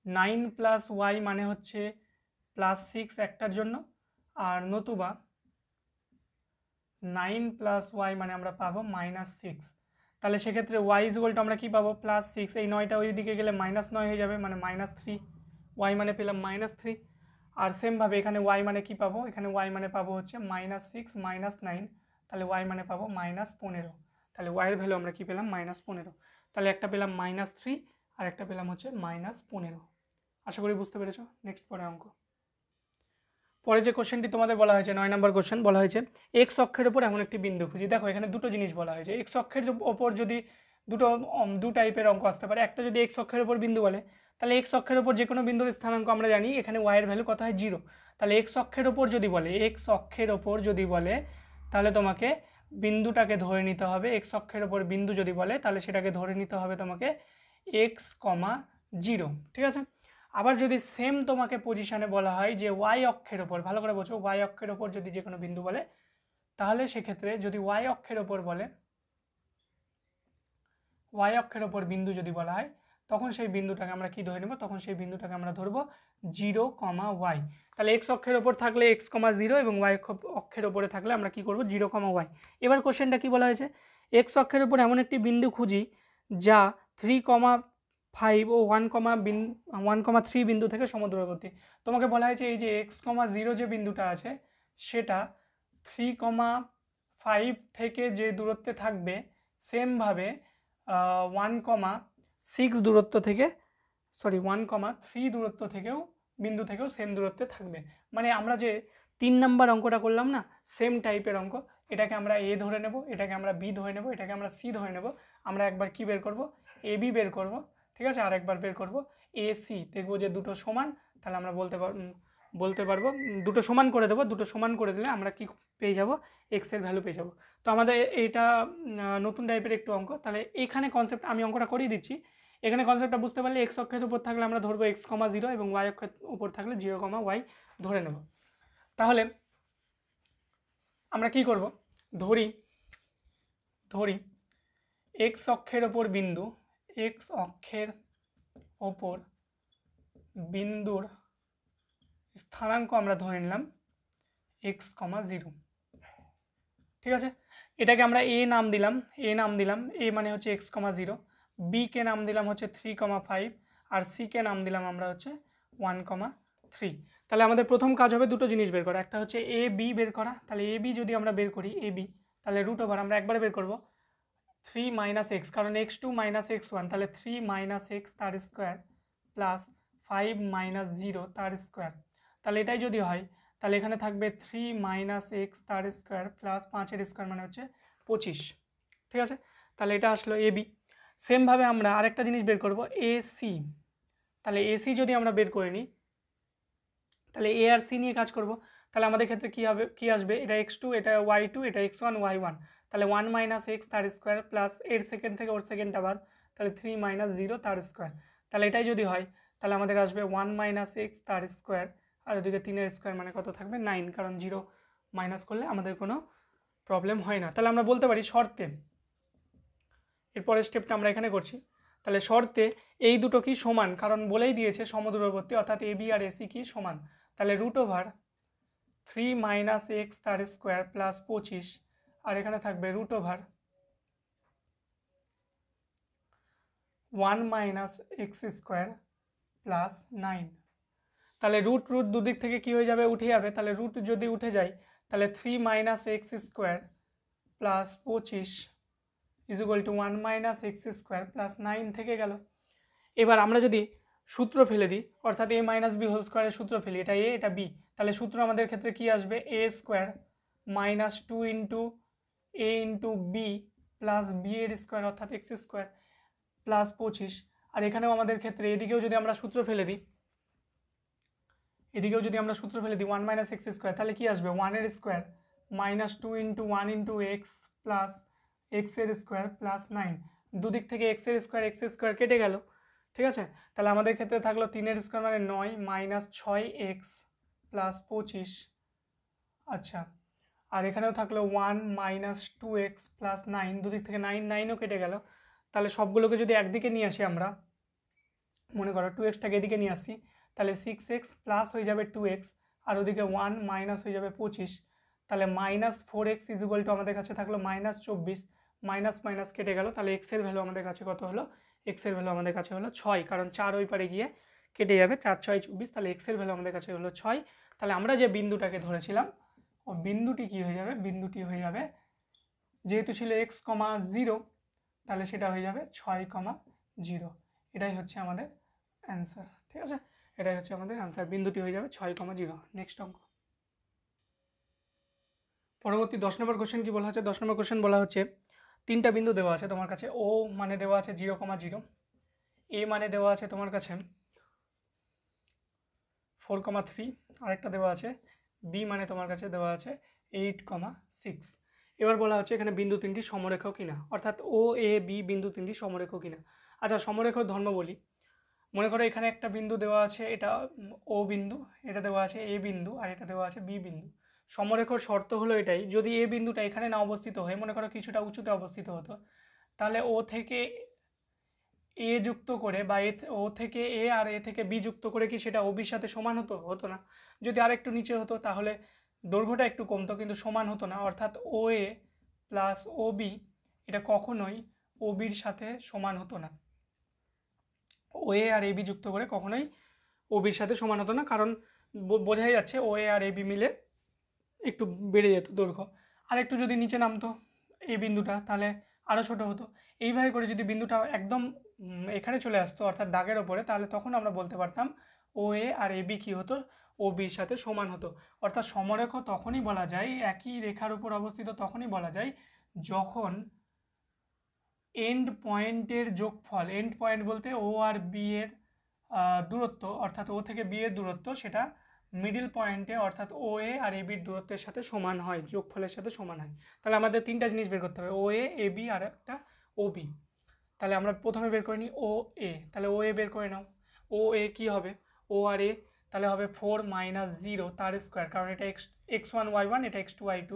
9 + y মানে হচ্ছে +6 একটার জন্য, আর নতুবা 9 + y মানে আমরা পাবো -6। তাহলে সেক্ষেত্রে y = আমরা কি পাবো +6, এই 9টা ওই দিকে গেলে -9 হয়ে যাবে মানে -3, y মানে পেলাম -3। আর সেমভাবে এখানে y মানে কি পাবো, এখানে y মানে পাবো হচ্ছে -6 - 9, তাহলে y মানে পাবো -15। তাহলে y এর ভ্যালু আমরা কি পেলাম -15। তাহলে একটা পেলাম -3 আর একটা পেলাম হচ্ছে -15। আশা করি বুঝতে পেরেছো। নেক্সট পরে অঙ্ক। পরে যে কোশ্চেনটি তোমাদের বলা হয়েছে 9 নম্বর কোশ্চেন, বলা হয়েছে এক্স অক্ষের ওপর এমন একটি বিন্দু খুঁজি। দেখো এখানে দুটো জিনিস বলা হয়েছে, এক্স অক্ষের ওপর যদি দু টাইপের অঙ্ক আসতে পারে। একটা যদি এক্স অক্ষের ওপর বিন্দু বলে, তাহলে এক্স অক্ষের ওপর যে কোনো বিন্দুর স্থানাঙ্ক আমরা জানি এখানে ওয়াইয়ের ভ্যালু কত হয় 0। তাহলে এক্স অক্ষের ওপর যদি বলে তাহলে তোমাকে বিন্দুটাকে ধরে নিতে হবে, এক্স অক্ষের ওপর বিন্দু যদি বলে তাহলে সেটাকে ধরে নিতে হবে তোমাকে x, 0। ঠিক আছে, আবার যদি সেম তোমাকে পজিশনে বলা হয় যে ওয়াই অক্ষের ওপর, ভালো করে বোঝো, ওয়াই অক্ষের ওপর যদি যে কোনো বিন্দু বলে তাহলে সেক্ষেত্রে যদি ওয়াই অক্ষের ওপর বলে, ওয়াই অক্ষের ওপর বিন্দু যদি বলা হয় তখন সেই বিন্দুটাকে আমরা কি ধরে নেব, তখন সেই বিন্দুটাকে আমরা ধরবো 0, y। তাহলে এক্স অক্ষের ওপর থাকলে x, 0 এবং ওয়াই অক্ষের ওপরে থাকলে আমরা কি করব 0, y। এবার কোশ্চেনটা কি বলা হয়েছে, এক্স অক্ষের ওপর এমন একটি বিন্দু খুঁজি যা 3,5 ও 1,3 বিন্দু থেকে সমদূরবর্তী। তোমাকে বলা হয়েছে এই যে x, 0 যে বিন্দুটা আছে সেটা 3,5 থেকে যে দূরত্বে থাকবে সেমভাবে 1,6 দূরত্ব থেকে 1,3 দূরত্ব থেকেও বিন্দু থেকেও সেম দূরত্বে থাকবে। মানে আমরা যে 3 নাম্বার অঙ্কটা করলাম না, সেম টাইপের অঙ্ক। এটাকে আমরা এ ধরে নেব, এটাকে আমরা বি ধরে নেব, এটাকে আমরা সি ধরে নেব। আমরা একবার কি বের করব, এ বি বের করব, ঠিক আছে, আর একবার বের করব এ সি। দেখবো যে দুটো সমান, তাহলে আমরা বলতে পারবো দুটো সমান করে দেবো। দুটো সমান করে দিলে আমরা কি পেয়ে যাব, এক্স এর ভ্যালু পেয়ে যাব। তো আমাদের এইটা নতুন টাইপের একটু অঙ্ক। তাহলে এখানে কনসেপ্ট আমি অঙ্কটা করিয়ে দিচ্ছি। এখানে কনসেপ্টটা বুঝতে পারলে এক্স অক্ষের উপর থাকলে আমরা ধরবো এক্স কমা 0 এবং ওয়াই অক্ষের উপর থাকলে 0 কমা ওয়াই ধরে নেব। তাহলে আমরা কি করব, ধরি এক্স অক্ষের ওপর বিন্দু, এক্স অক্ষের ওপর বিন্দুর স্থানাঙ্ক আমরা ধরে নিলাম এক্স কমা 0, ঠিক আছে। এটাকে আমরা এ নাম দিলাম, এ মানে হচ্ছে এক্স কমা 0, বি কে নাম দিলাম হচ্ছে 3,5 আর সি কে নাম দিলাম আমরা হচ্ছে 1,3। তাহলে আমাদের প্রথম কাজ হবে দুটো জিনিস বের করা, একটা হচ্ছে এ বি বের করা। তাহলে এ বি যদি আমরা বের করি, এ বি, তাহলে রুট ওভার আমরা একবারে বের করব 3 মাইনাস এক্স, কারণ x2 মাইনাস x1, তাহলে 3 মাইনাস এক্স তার স্কোয়ার প্লাস 5 মাইনাস 0 তার স্কোয়ার। তাহলে এটাই যদি হয় তাহলে এখানে থাকবে 3 মাইনাস এক্স তার স্কোয়ার প্লাস 5-এর স্কোয়ার মানে হচ্ছে 25, ঠিক আছে। তাহলে এটা আসলো এ বি। সেমভাবে আমরা আরেকটা জিনিস বের করব এ সি। তাহলে এ সি যদি আমরা বের করে নিই, তাহলে এ আর সি নিয়ে কাজ করব। তাহলে আমাদের ক্ষেত্রে কি আসবে, এটা x2, এটা y2, এটা x1 y1। তাহলে 1 মাইনাস এক্স তার স্কোয়ার প্লাস এর সেকেন্ড থেকে ওর সেকেন্ডটা বাদ, তাহলে 3 মাইনাস 0 তার স্কোয়ার। তাহলে এটাই যদি হয় তাহলে আমাদের আসবে 1 মাইনাস এক্স তার স্কোয়ার, আর ওদিকে 3-এর স্কোয়ার মানে কত থাকবে 9, কারণ 0 মাইনাস করলে আমাদের কোনো প্রবলেম হয় না। তাহলে আমরা বলতে পারি শর্তে, এরপরের স্টেপটা আমরা এখানে করছি। তাহলে শর্তে এই দুটো কি সমান, কারণ বলেই দিয়েছে সমদূরবর্তী, অর্থাৎ এ বি আর এসি কি সমান। তাহলে রুট ওভার 3 মাইনাস এক্স তার স্কোয়ার প্লাস 25, আর এখানে থাকবে root over 1 minus X square plus 9। তাহলে রুট দুদিক থেকে কি হয়ে যাবে, উঠে যাবে। তাহলে রুট যদি উঠে যায় তাহলে 3 minus X square plus 25 is equal two 1 minus X square plus 9 থেকে গেল। এবার আমরা যদি সূত্র ফেলে দিই, অর্থাৎ এ মাইনাস বি হোল স্কোয়ারের সূত্র ফেলি, এটা এ এটা বি, তাহলে সূত্র আমাদের ক্ষেত্রে কি আসবে, এ স্কোয়ার মাইনাস 2 ইন্টু এ ইন্টু বি প্লাস বি এর স্কোয়ার অর্থাৎ এক্স স্কোয়ার প্লাস 25। আর এখানেও আমাদের ক্ষেত্রে এদিকেও যদি আমরা সূত্র ফেলে দিই, 1 মাইনাস এক্স স্কোয়ার, তাহলে কি আসবে 1 এর square minus 2 into 1 into x plus x এর স্কোয়ার প্লাস 9। দুদিক থেকে এক্স স্কোয়ার কেটে গেল, ঠিক আছে। তাহলে আমাদের ক্ষেত্রে থাকলো 3-এর স্কোয়ার মানে 9 মাইনাস 6x প্লাস 25, আচ্ছা। আর এখানেও থাকলো 1 মাইনাস 2x প্লাস 9, দুদিক থেকে 9ও কেটে গেল। তাহলে সবগুলোকে যদি একদিকে নিয়ে আসি আমরা, মনে করো 2xটাকে এদিকে নিয়ে আসি, তাহলে 6x প্লাস হয়ে যাবে 2x, আর ওদিকে 1 মাইনাস হয়ে যাবে 25। তাহলে minus 4x is equal two আমাদের কাছে থাকলো মাইনাস 24, মাইনাস মাইনাস কেটে গেল। তাহলে x এর ভ্যালু আমাদের কাছে কত হলো, x এর ভ্যালু আমাদের কাছে হলো 6, কারণ 4 ওই পারে গিয়ে কেটে যাবে, 4 6 24। তাহলে x এর ভ্যালু আমাদের কাছে হলো 6। তাহলে আমরা যে বিন্দুটাকে ধরেছিলাম ও বিন্দুটি কি হয়ে যাবে, বিন্দুটি হয়ে যাবে, যেহেতু ছিল x, 0, তাহলে সেটা হয়ে যাবে 6,0। এটাই হচ্ছে আমাদের অ্যান্সার, ঠিক আছে। এটাই হচ্ছে আমাদের অ্যান্সার, বিন্দুটি হয়ে যাবে 6,0। নেক্সট অঙ্ক। পরবর্তী 10 নম্বর কোশ্চেন কি বলা হচ্ছে, 10 নম্বর কোশ্চেন বলা হচ্ছে 3টা বিন্দু দেওয়া আছে তোমার কাছে, ও মানে দেওয়া আছে 0,0, এ মানে দেওয়া আছে তোমার কাছে 4,3, আরেকটা দেওয়া আছে বি মানে তোমার কাছে দেওয়া আছে 8,6। এবার বলা হচ্ছে এখানে বিন্দু 3টি সমরেখ কিনা, অর্থাৎ ও এ বি বিন্দু 3টি সমরেখ কিনা। আচ্ছা, সমরেখর ধর্ম বলি। মনে করো এখানে একটা বিন্দু দেওয়া আছে, এটা ও বিন্দু, এটা দেওয়া আছে এ বিন্দু, আর এটা দেওয়া আছে বি বিন্দু। সমরেখর শর্ত হলো এটাই, যদি এ বিন্দুটা এখানে না অবস্থিত হয়ে মনে করো কিছুটা উঁচুতে অবস্থিত হতো, তাহলে ও থেকে এ যুক্ত করে বা ও থেকে এ আর এ থেকে বি যুক্ত করে কি সেটা ও বির সাথে সমান হতো না। যদি আর একটু নিচে হতো তাহলে দৈর্ঘ্যটা একটু কমতো, কিন্তু সমান হতো না। অর্থাৎ ও এ প্লাস ও বি এটা কখনোই ও বির সাথে সমান হতো না। ও এ আর এ বি যুক্ত করে কখনোই ও বির সাথে সমান হতো না, কারণ বোঝাই যাচ্ছে ও এ আর এ বি মিলে একটু বেড়ে যেত দৈর্ঘ্য। আর একটু যদি নিচে নামতো এই বিন্দুটা তাহলে আরও ছোট হতো। এইভাবে করে যদি বিন্দুটা একদম এখানে চলে আসতো অর্থাৎ দাগের ওপরে, তাহলে তখন আমরা বলতে পারতাম ও ও এ আর এ বি কী হতো, ও বির সাথে সমান হতো। অর্থাৎ সমরেখ তখনই বলা যায়, একই রেখার উপর অবস্থিত তখনই বলা যায় যখন এন্ড পয়েন্টের যোগফল, এন্ড পয়েন্ট বলতে ও আর বি এর দূরত্ব, অর্থাৎ ও থেকে বি এর দূরত্ব, সেটা মিডিল পয়েন্টে অর্থাৎ ও এ আর এ বির দূরত্বের সাথে সমান হয়, যোগফলের সাথে সমান হয়। তাহলে আমাদের তিনটা জিনিস বের করতে হবে, ও এ বি আর একটা ও বি। তাহলে আমরা প্রথমে বের করে নিই ও এ, তাহলে ও এ বের করে নাও। ও এ কী হবে, ও আর এ তাহলে হবে 4 - 0 তার স্কোয়ার, কারণ এটা x1 y1, এটা x2 y2,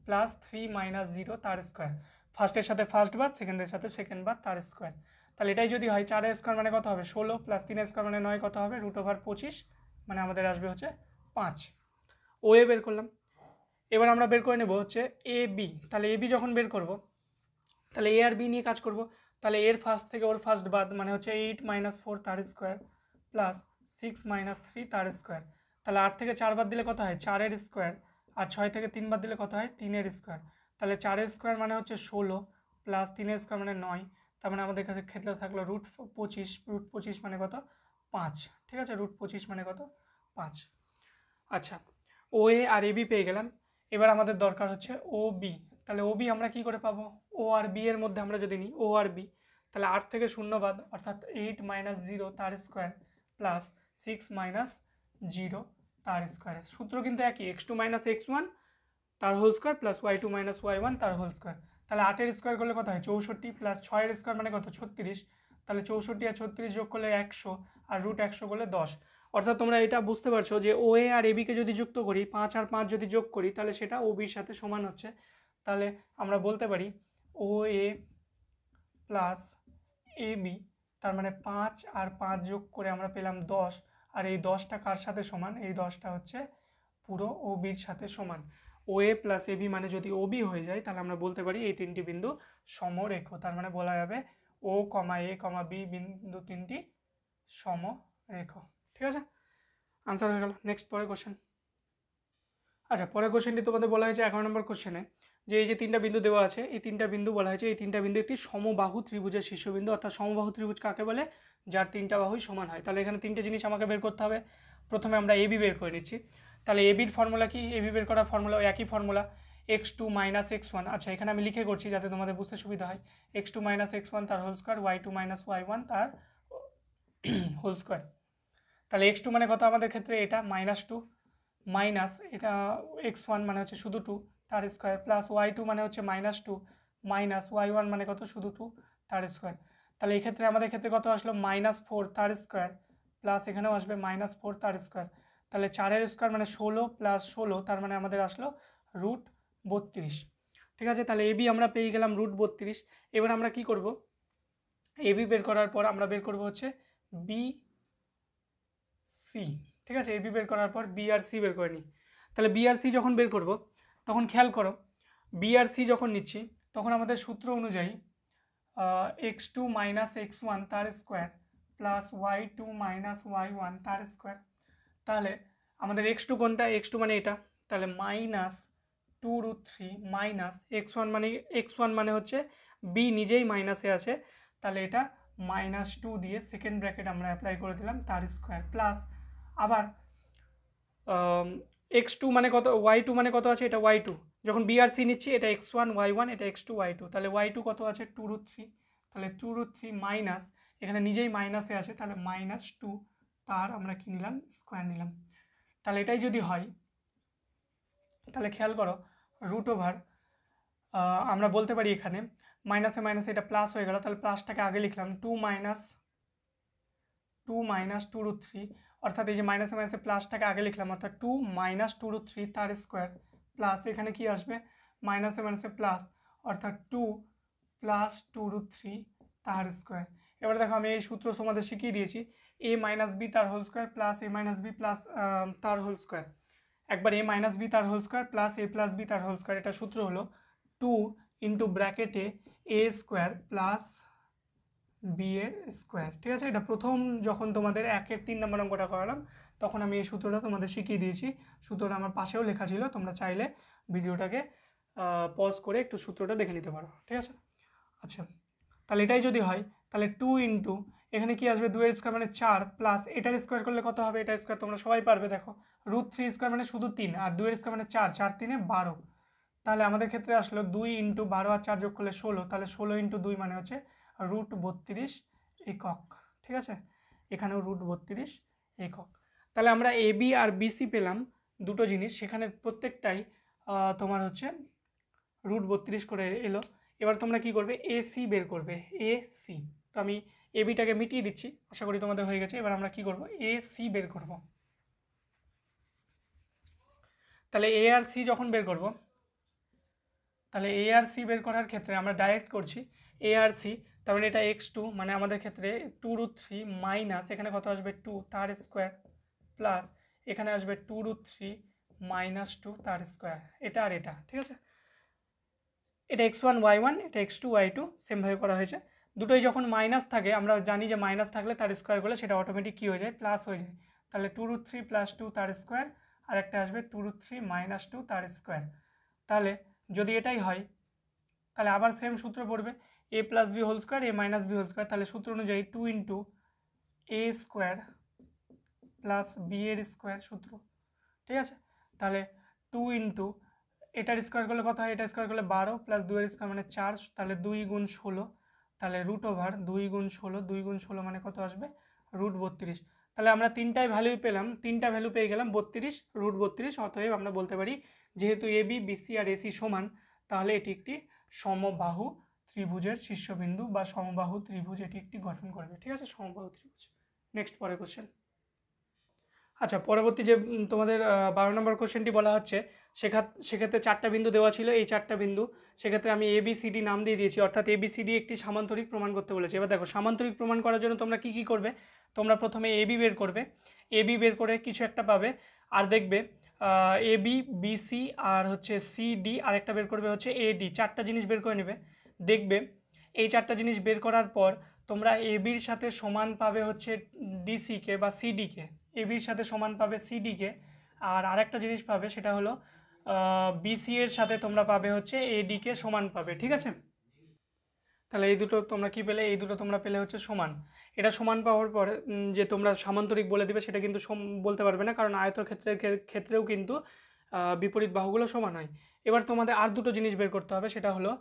প্লাস 3 - 0 তার স্কোয়ার। ফার্স্টের সাথে ফার্স্ট বার, সেকেন্ডের সাথে সেকেন্ড বার, তার স্কোয়ার। তাহলে এটাই যদি হয় 4 স্কোয়ার মানে কত হবে 16, প্লাস 3 স্কোয়ার মানে 9, কত হবে √25, মানে আমাদের আসবে হচ্ছে 5। ও এ বের করলাম। এবার আমরা বের করে নেব হচ্ছে এ বি। তাহলে এ বি যখন বের করব, তাহলে এ আর বি নিয়ে কাজ করব। তাহলে এর ফার্স্ট থেকে ওর ফার্স্ট বাদ, মানে হচ্ছে 8 - 4 তার স্কোয়ার, প্লাস 6 - 3 তার স্কোয়ার। তাহলে 8 থেকে 4 বাদ দিলে কত হয় 4-এর স্কোয়ার, আর 6 থেকে 3 বাদ দিলে কত হয় 3-এর স্কোয়ার। তাহলে 4-এর স্কোয়ার মানে হচ্ছে 16, প্লাস 3-এর স্কোয়ার মানে 9, তার মানে আমাদের কাছে ক্ষেত্রে থাকলো √25, √25 মানে কত 5। ঠিক আছে, √25 মানে কত 5। আচ্ছা, ও এ আর এ বি পেয়ে গেলাম। এবার আমাদের দরকার হচ্ছে ও বি। তাহলে ও বি আমরা কী করে পাবো, ও আর বি এর মধ্যে আমরা যদি নিই ও আর বি, তাহলে 8 থেকে 0 বাদ, অর্থাৎ 8 - 0 তার স্কোয়ার, প্লাস 6 - 0 তার স্কোয়ার। সূত্র কিন্তু একই, x2 - x1 তার whole square, plus y2 - y1 তার হোল স্কোয়ার। তাহলে 8-এর স্কোয়ার করলে কত হয় 64, প্লাস 6-এর স্কোয়ার মানে কত 36, তাহলে 64 আর 36 যোগ করলে 100, আর √100 করলে 10। অর্থাৎ তোমরা এটা বুঝতে পারছো যে ও এ আর এবিকে যদি যুক্ত করি, 5 আর 5 যদি যোগ করি, তাহলে সেটা ও বির সাথে সমান হচ্ছে। তাহলে আমরা বলতে পারি ও এ প্লাস এ বি, তার মানে 5 আর 5 যোগ করে আমরা পেলাম 10, আর এই 10টা কার সাথে সমান, এই 10টা হচ্ছে পুরো ও বির সাথে সমান। ও এ প্লাস এ বি মানে যদি ও বি হয়ে যায়, তাহলে আমরা বলতে পারি এই তিনটি বিন্দু সমরেখ। তার মানে বলা যাবে ও এ বি বিন্দু তিনটি সমরেখ। ঠিক আছে, আনসার হয়ে গেল। নেক্সট পরের কোশ্চেন। আচ্ছা, পরের কোশ্চেনটি তোমাদের বলা হয়েছে 11 নম্বর কোশ্চেনে, যে এই যে তিনটা বিন্দু দেওয়া আছে, এই তিনটা বিন্দু বলা হয়েছে এই তিনটা বিন্দু একটি সমবাহু ত্রিভুজের শীর্ষবিন্দু। অর্থাৎ সমবাহু ত্রিভুজ কাকে বলে, যার তিনটা বাহুই সমান হয়। তাহলে এখানে তিনটে জিনিস আমাকে বের করতে হবে। প্রথমে আমরা এবি বের করে নিচ্ছি। তাহলে এবির ফর্মুলা কি, এবি বের করার ফর্মুলা একই ফর্মুলা, x2 - x1। আচ্ছা, এখানে আমি লিখে করছি যাতে তোমাদের বুঝতে সুবিধা হয়। x2 - x1 তার হোল স্কোয়ার, y2 - y1 তার হোল স্কোয়ার। তাহলে x2 মানে কত আমাদের ক্ষেত্রে, এটা -2, মাইনাস এটা x1 মানে হচ্ছে শুধু 2 তার স্কোয়ার, প্লাস y2 মানে হচ্ছে -2, মাইনাস y1 মানে কত শুধু 2 তার স্কোয়ার। তাহলে এই ক্ষেত্রে আমাদের ক্ষেত্রে কত আসলো -4 তার স্কোয়ার, প্লাস এখানেও আসবে -4 তার স্কোয়ার। তাহলে 4-এর স্কোয়ার মানে 16, প্লাস 16 তার মানে আমাদের আসলো √32। ঠিক আছে, তাহলে এবি আমরা পেয়ে গেলাম √32। এবার আমরা কি করব, এবি বের করার পর আমরা বের করব হচ্ছে বি সি। ঠিক আছে, এবি বের করার পর বি আর সি বের করে নিই। তাহলে বি আর সি যখন বের করব, তখন খেয়াল করো বি আর সি যখন নিচ্ছি, তখন আমাদের সূত্র অনুযায়ী x2 - x1 তার স্কোয়ার, প্লাস y2 - y1 তার স্কোয়ার। তাহলে আমাদের x2 কোনটা, x2 মানে এটা, তাহলে -2√3 মাইনাস x1 মানে হচ্ছে বি নিজেই মাইনাসে আছে, তাহলে এটা -2 দিয়ে সেকেন্ড ব্র্যাকেট আমরা অ্যাপ্লাই করে দিলাম, তার স্কোয়ার, প্লাস আবার x2 মানে কত, y2 মানে কত আছে, এটা y2, যখন বি আর সি নিচ্ছি এটা x1 y1, এটা x2 y2, তাহলে y2 কত আছে 2√3, তাহলে 2√3 মাইনাস এখানে নিজেই মাইনাসে আছে, তাহলে -2 তার আমরা কি নিলাম স্কোয়ার নিলাম। তাহলে এটাই যদি হয়, তাহলে খেয়াল করো √ওভার আমরা বলতে পারি এখানে মাইনাসে মাইনাসে এটা প্লাস হয়ে গেল, তাহলে প্লাসটাকে আগে লিখলাম 2 - 2√3, অর্থাৎ এই যে মাইনাসে মাইনাসে প্লাসটাকে আগে লিখলাম, অর্থাৎ 2 - 2√3 তার স্কোয়ার, প্লাস এখানে কি আসবে মাইনাসে মাইনাসে প্লাস, অর্থাৎ 2 + 2√3 তার স্কোয়ার। এবার দেখো আমি এই সূত্র তোমাদের শিখিয়ে দিয়েছি, a - b তার whole square, plus a - b plus তার হোল স্কোয়ার। একবার a - b তার whole square plus a + b তার হোল স্কোয়ার, এটা সূত্র হলো 2 ইন্টু ব্র্যাকেটে a স্কোয়ার প্লাস বি এর স্কোয়ার। ঠিক আছে, এটা প্রথম যখন তোমাদের 1-এর 3 নম্বর অঙ্কটা করালাম, তখন আমি এই সূত্রটা তোমাদের শিখিয়ে দিয়েছি। সূত্রটা আমার পাশেও লেখা ছিল, তোমরা চাইলে ভিডিওটাকে পজ করে একটু সূত্রটা দেখে নিতে পারো। ঠিক আছে, আচ্ছা, তাহলে এটাই যদি হয়, তাহলে 2 ইন্টু এখানে কি আসবে 2 এর স্কোয়ার মানে 4 প্লাস এটার স্কোয়ার করলে কত হবে, এটার স্কোয়ার তোমরা সবাই পারবে, দেখো √3 স্কোয়ার মানে শুধু 3 আর 2 এর স্কোয়ার মানে 4, 4 3 12। তাহলে আমাদের ক্ষেত্রে আসলো 2 × 12 আর 4 যোগ করলে 16, তাহলে 16 × 2 মানে হচ্ছে √32 একক। ঠিক আছে, এখানেও √32 একক। তাহলে আমরা এবি আর বিসি পেলাম দুটো জিনিস, সেখানে প্রত্যেকটাই তোমার হচ্ছে √32 করে এলো। এবার তোমরা কি করবে, এসি বের করবে, এসি। তো আমি এবিটাকে মিটিয়ে দিচ্ছি, আশা করি তোমাদের হয়ে গেছে। এবার আমরা কি করব, এসি বের করব। তাহলে এ আর সি যখন বের করব, তাহলে এ আর সি বের করার ক্ষেত্রে আমরা ডাইরেক্ট করছি এ আর সি, তার মানে এটা x2 মানে আমাদের ক্ষেত্রে 2√3 মাইনাস এখানে কত আসবে 2 তার স্কোয়ার প্লাস এখানে আসবে 2√3 মাইনাস 2 তার স্কোয়ার, এটা আর এটা। ঠিক আছে, এটা x1 y1, এটা x2 y2 সেমভাবে করা হয়েছে। দুটোই যখন মাইনাস থাকে, আমরা জানি যে মাইনাস থাকলে তার স্কোয়ার করলে সেটা অটোমেটিক কী হয়ে যায়, প্লাস হয়ে যায়। তাহলে 2√3 + 2 তার স্কোয়ার আর একটা আসবে 2√3 - 2 তার স্কোয়ার। তাহলে যদি এটাই হয় তাহলে আবার সেম সূত্র পড়বে a + b whole square a - b whole square. তাহলে সূত্র অনুযায়ী 2 × a স্কোয়ার প্লাস b এর স্কোয়ার সূত্র। ঠিক আছে, তাহলে 2 × এটার স্কোয়ার করলে কত হয়, এটা স্কোয়ার করলে 12 + 2 এর স্কোয়ার মানে 4, তাহলে 2 × 16, তাহলে √2 × 16, 2 × 16 মানে কত আসবে √32। তাহলে আমরা তিনটাই ভ্যালু পেলাম, তিনটা ভ্যালু পেয়ে গেলাম 32, √32। অতএব আমরা বলতে পারি যেহেতু এবি বিসি আর এসি সমান, তাহলে এটি একটি সমবাহু ত্রিভুজের শীর্ষবিন্দু বা সমবাহু ত্রিভুজ এটি একটি গঠন করবে। ঠিক আছে, সমবাহু ত্রিভুজ। নেক্সট পরের কোশ্চেন। আচ্ছা, পরবর্তী যে তোমাদের 12 নম্বর কোশ্চেনটি বলা হচ্ছে, সেক্ষেত্রে 4টা বিন্দু দেওয়া ছিল, এই 4টা বিন্দু সেক্ষেত্রে আমি ABCD নাম দিয়ে দিয়েছি, অর্থাৎ ABCD একটি সামান্তরিক প্রমাণ করতে বলেছি। এবার দেখো, সামান্তরিক প্রমাণ করার জন্য তোমরা কি করবে, তোমরা প্রথমে AB বের করবে, AB বের করে কিছু একটা পাবে, আর দেখবে AB BC আর হচ্ছে CD, আর একটা বের করবে হচ্ছে AD, 4টা জিনিস বের করে নেবে। দেখবে এই 4টা জিনিস বের করার পর তোমরা এবির সাথে সমান পাবে হচ্ছে ডিসিকে বা সিডিকে, এবির সাথে সমান পাবে সিডিকে, আর আরেকটা জিনিস পাবে সেটা হলো বিসি এর সাথে তোমরা পাবে হচ্ছে এডিকে সমান পাবে। ঠিক আছে, তাহলে এই দুটো তোমরা কি পেলে, এই দুটো তোমরা পেলে হচ্ছে সমান। এটা সমান পাওয়ার পরে যে তোমরা সামান্তরিক বলে দিবে সেটা কিন্তু বলতে পারবে না, কারণ আয়তক্ষেত্রের ক্ষেত্রেও কিন্তু বিপরীত বাহুগুলো সমান হয়। এবার তোমাদের আর দুটো জিনিস বের করতে হবে, সেটা হলো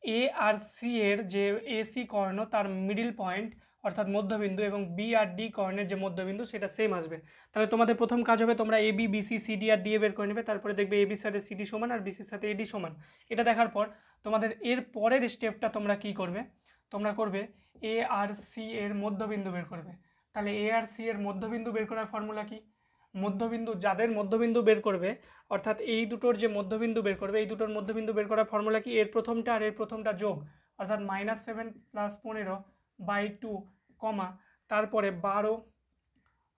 এ আর সি এর যে এসি কর্ণ তার মিডিল পয়েন্ট অর্থাৎ মধ্যবিন্দু এবং বি আর ডি কর্ণের যে মধ্যবিন্দু সেটা সেম আসবে। তাহলে তোমাদের প্রথম কাজ হবে, তোমরা এবি বিসি সিডি আর ডি বের করে নেবে, তারপরে দেখবে এবির সাথে সিডি সমান আর বিসির সাথে এডি সমান। এটা দেখার পর তোমাদের এর পরের স্টেপটা তোমরা কি করবে, তোমরা করবে এ আর সি এর মধ্যবিন্দু বের করবে। তাহলে এ আর সি এর মধ্যবিন্দু বের করার ফর্মুলা কি, মধ্যবিন্দু যাদের মধ্যবিন্দু বের করবে অর্থাৎ এই দুটোর যে মধ্যবিন্দু বের করবে, এই দুটোর মধ্যবিন্দু বের করার ফর্মুলা কি, এর প্রথমটা আর এর প্রথমটা যোগ, অর্থাৎ -7 + 15/2 কমা তারপরে 12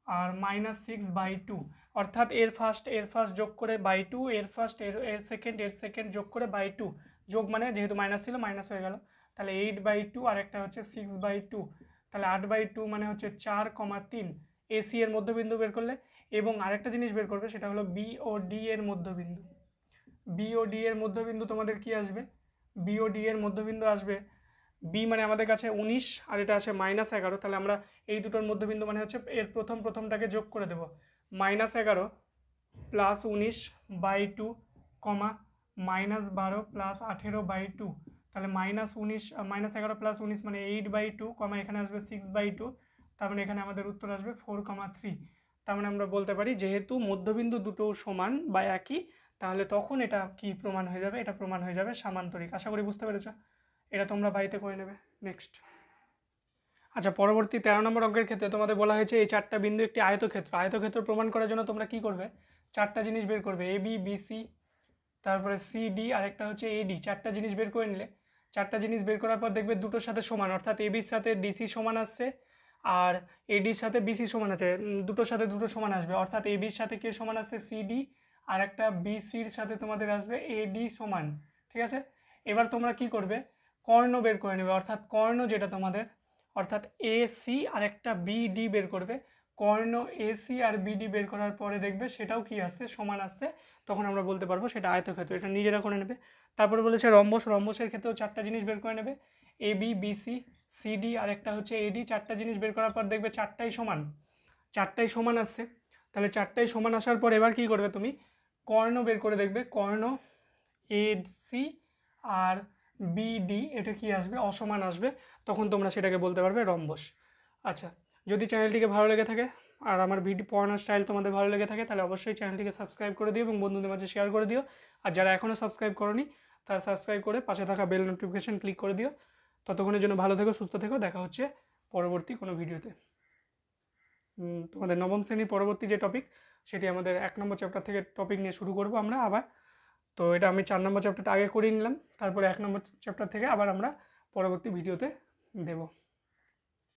আর -6/2, অর্থাৎ এর ফার্স্ট যোগ করে /2, এর ফার্স্ট এর সেকেন্ড যোগ করে /2, যোগ মানে যেহেতু মাইনাস ছিল মাইনাস হয়ে গেল। তাহলে 8/2 আর একটা হচ্ছে 6/2, তাহলে 8/2 মানে হচ্ছে 4,3 এসি এর মধ্যবিন্দু বের করলে। এবং আরেকটা জিনিস বের করবে সেটা হলো বি ও ডি এর মধ্যবিন্দু। বি ও ডি এর মধ্যবিন্দু তোমাদের কি আসবে, বি ও ডি এর মধ্যবিন্দু আসবে, বি মানে আমাদের কাছে 19 আর এটা আছে -11, তাহলে আমরা এই দুটোর মধ্যবিন্দু মানে হচ্ছে এর প্রথমটাকে যোগ করে দেব, -11 + 19/2 কমা -12 + 18/2, তাহলে -11 + 19 মানে 8/2 কমা এখানে আসবে 6/2, তার মানে এখানে আমাদের উত্তর আসবে 4,3। তার মানে আমরা বলতে পারি যেহেতু মধ্যবিন্দু দুটো সমান বা একই, তাহলে তখন এটা কি প্রমাণ হয়ে যাবে, এটা প্রমাণ হয়ে যাবে সামান্তরিক। আশা করি বুঝতে পেরেছ, এটা তোমরা বাড়িতে করে নেবে। নেক্সট। আচ্ছা, পরবর্তী 13 নম্বর অঙ্কের ক্ষেত্রে তোমাদের বলা হয়েছে এই 4টা বিন্দু একটি আয়তক্ষেত্র প্রমাণ করার জন্য তোমরা কি করবে, 4টা জিনিস বের করবে, এবি বিসি তারপরে সিডি আর একটা হচ্ছে এডি, 4টা জিনিস বের করে নিলে। 4টা জিনিস বের করার পর দেখবে দুটোর সাথে সমান, অর্থাৎ এবির সাথে ডিসি সমান আসছে আর এডির সাথে বিসি সমান আছে, দুটোর সাথে দুটো সমান আসবে, অর্থাৎ এবির সাথে কে সমান আসছে সিডি আর একটা বিসির সাথে তোমাদের আসবে এডি সমান। ঠিক আছে, এবার তোমরা কি করবে, কর্ণ বের করে নেবে, অর্থাৎ কর্ণ যেটা তোমাদের, অর্থাৎ এসি আর একটা বিডি বের করবে। কর্ণ এসি আর বিডি বের করার পরে দেখবে সেটাও কি আসছে, সমান আসছে, তখন আমরা বলতে পারবো সেটা আয়তক্ষেত্র। এটা নিজেরা করে নেবে। তারপরে বলেছে রম্বসের ক্ষেত্রেও 4টা জিনিস বের করে নেবে, এবি বিসি সিডি আর একটা হচ্ছে এডি, চারটা জিনিস বের করার পর দেখবে চারটাই সমান আসছে। তাহলে চারটাই সমান আসার পর এবার কি করবে তুমি, কর্ণ বের করে দেখবে, কর্ণ এসি আর বিডি এটা কি আসবে, অসমান আসবে, তখন তোমরা সেটাকে বলতে পারবে রম্বস। আচ্ছা, যদি চ্যানেলটিকে ভালো লেগে থাকে আর আমার ভিডিও পড়ানোর স্টাইল তোমাদের ভালো লেগে থাকে তাহলে অবশ্যই চ্যানেলটিকে সাবস্ক্রাইব করে দিও এবং বন্ধুদের মাঝে শেয়ার করে দিও। আর যারা এখনও সাবস্ক্রাইব করনি তারা সাবস্ক্রাইব করে পাশে থাকা বেল নোটিফিকেশন ক্লিক করে দিও। ততক্ষণের জন্য ভালো থেকো, সুস্থ থেকো, দেখা হচ্ছে পরবর্তী কোনো ভিডিওতে। তোমাদের নবম শ্রেণীর পরবর্তী যে টপিক সেটি আমাদের 1 নম্বর চ্যাপ্টার থেকে টপিক নিয়ে শুরু করব আমরা আবার। তো এটা আমি 4 নম্বর চ্যাপ্টারটা আগে করিয়ে নিলাম, তারপরে 1 নম্বর চ্যাপ্টার থেকে আবার আমরা পরবর্তী ভিডিওতে দেব।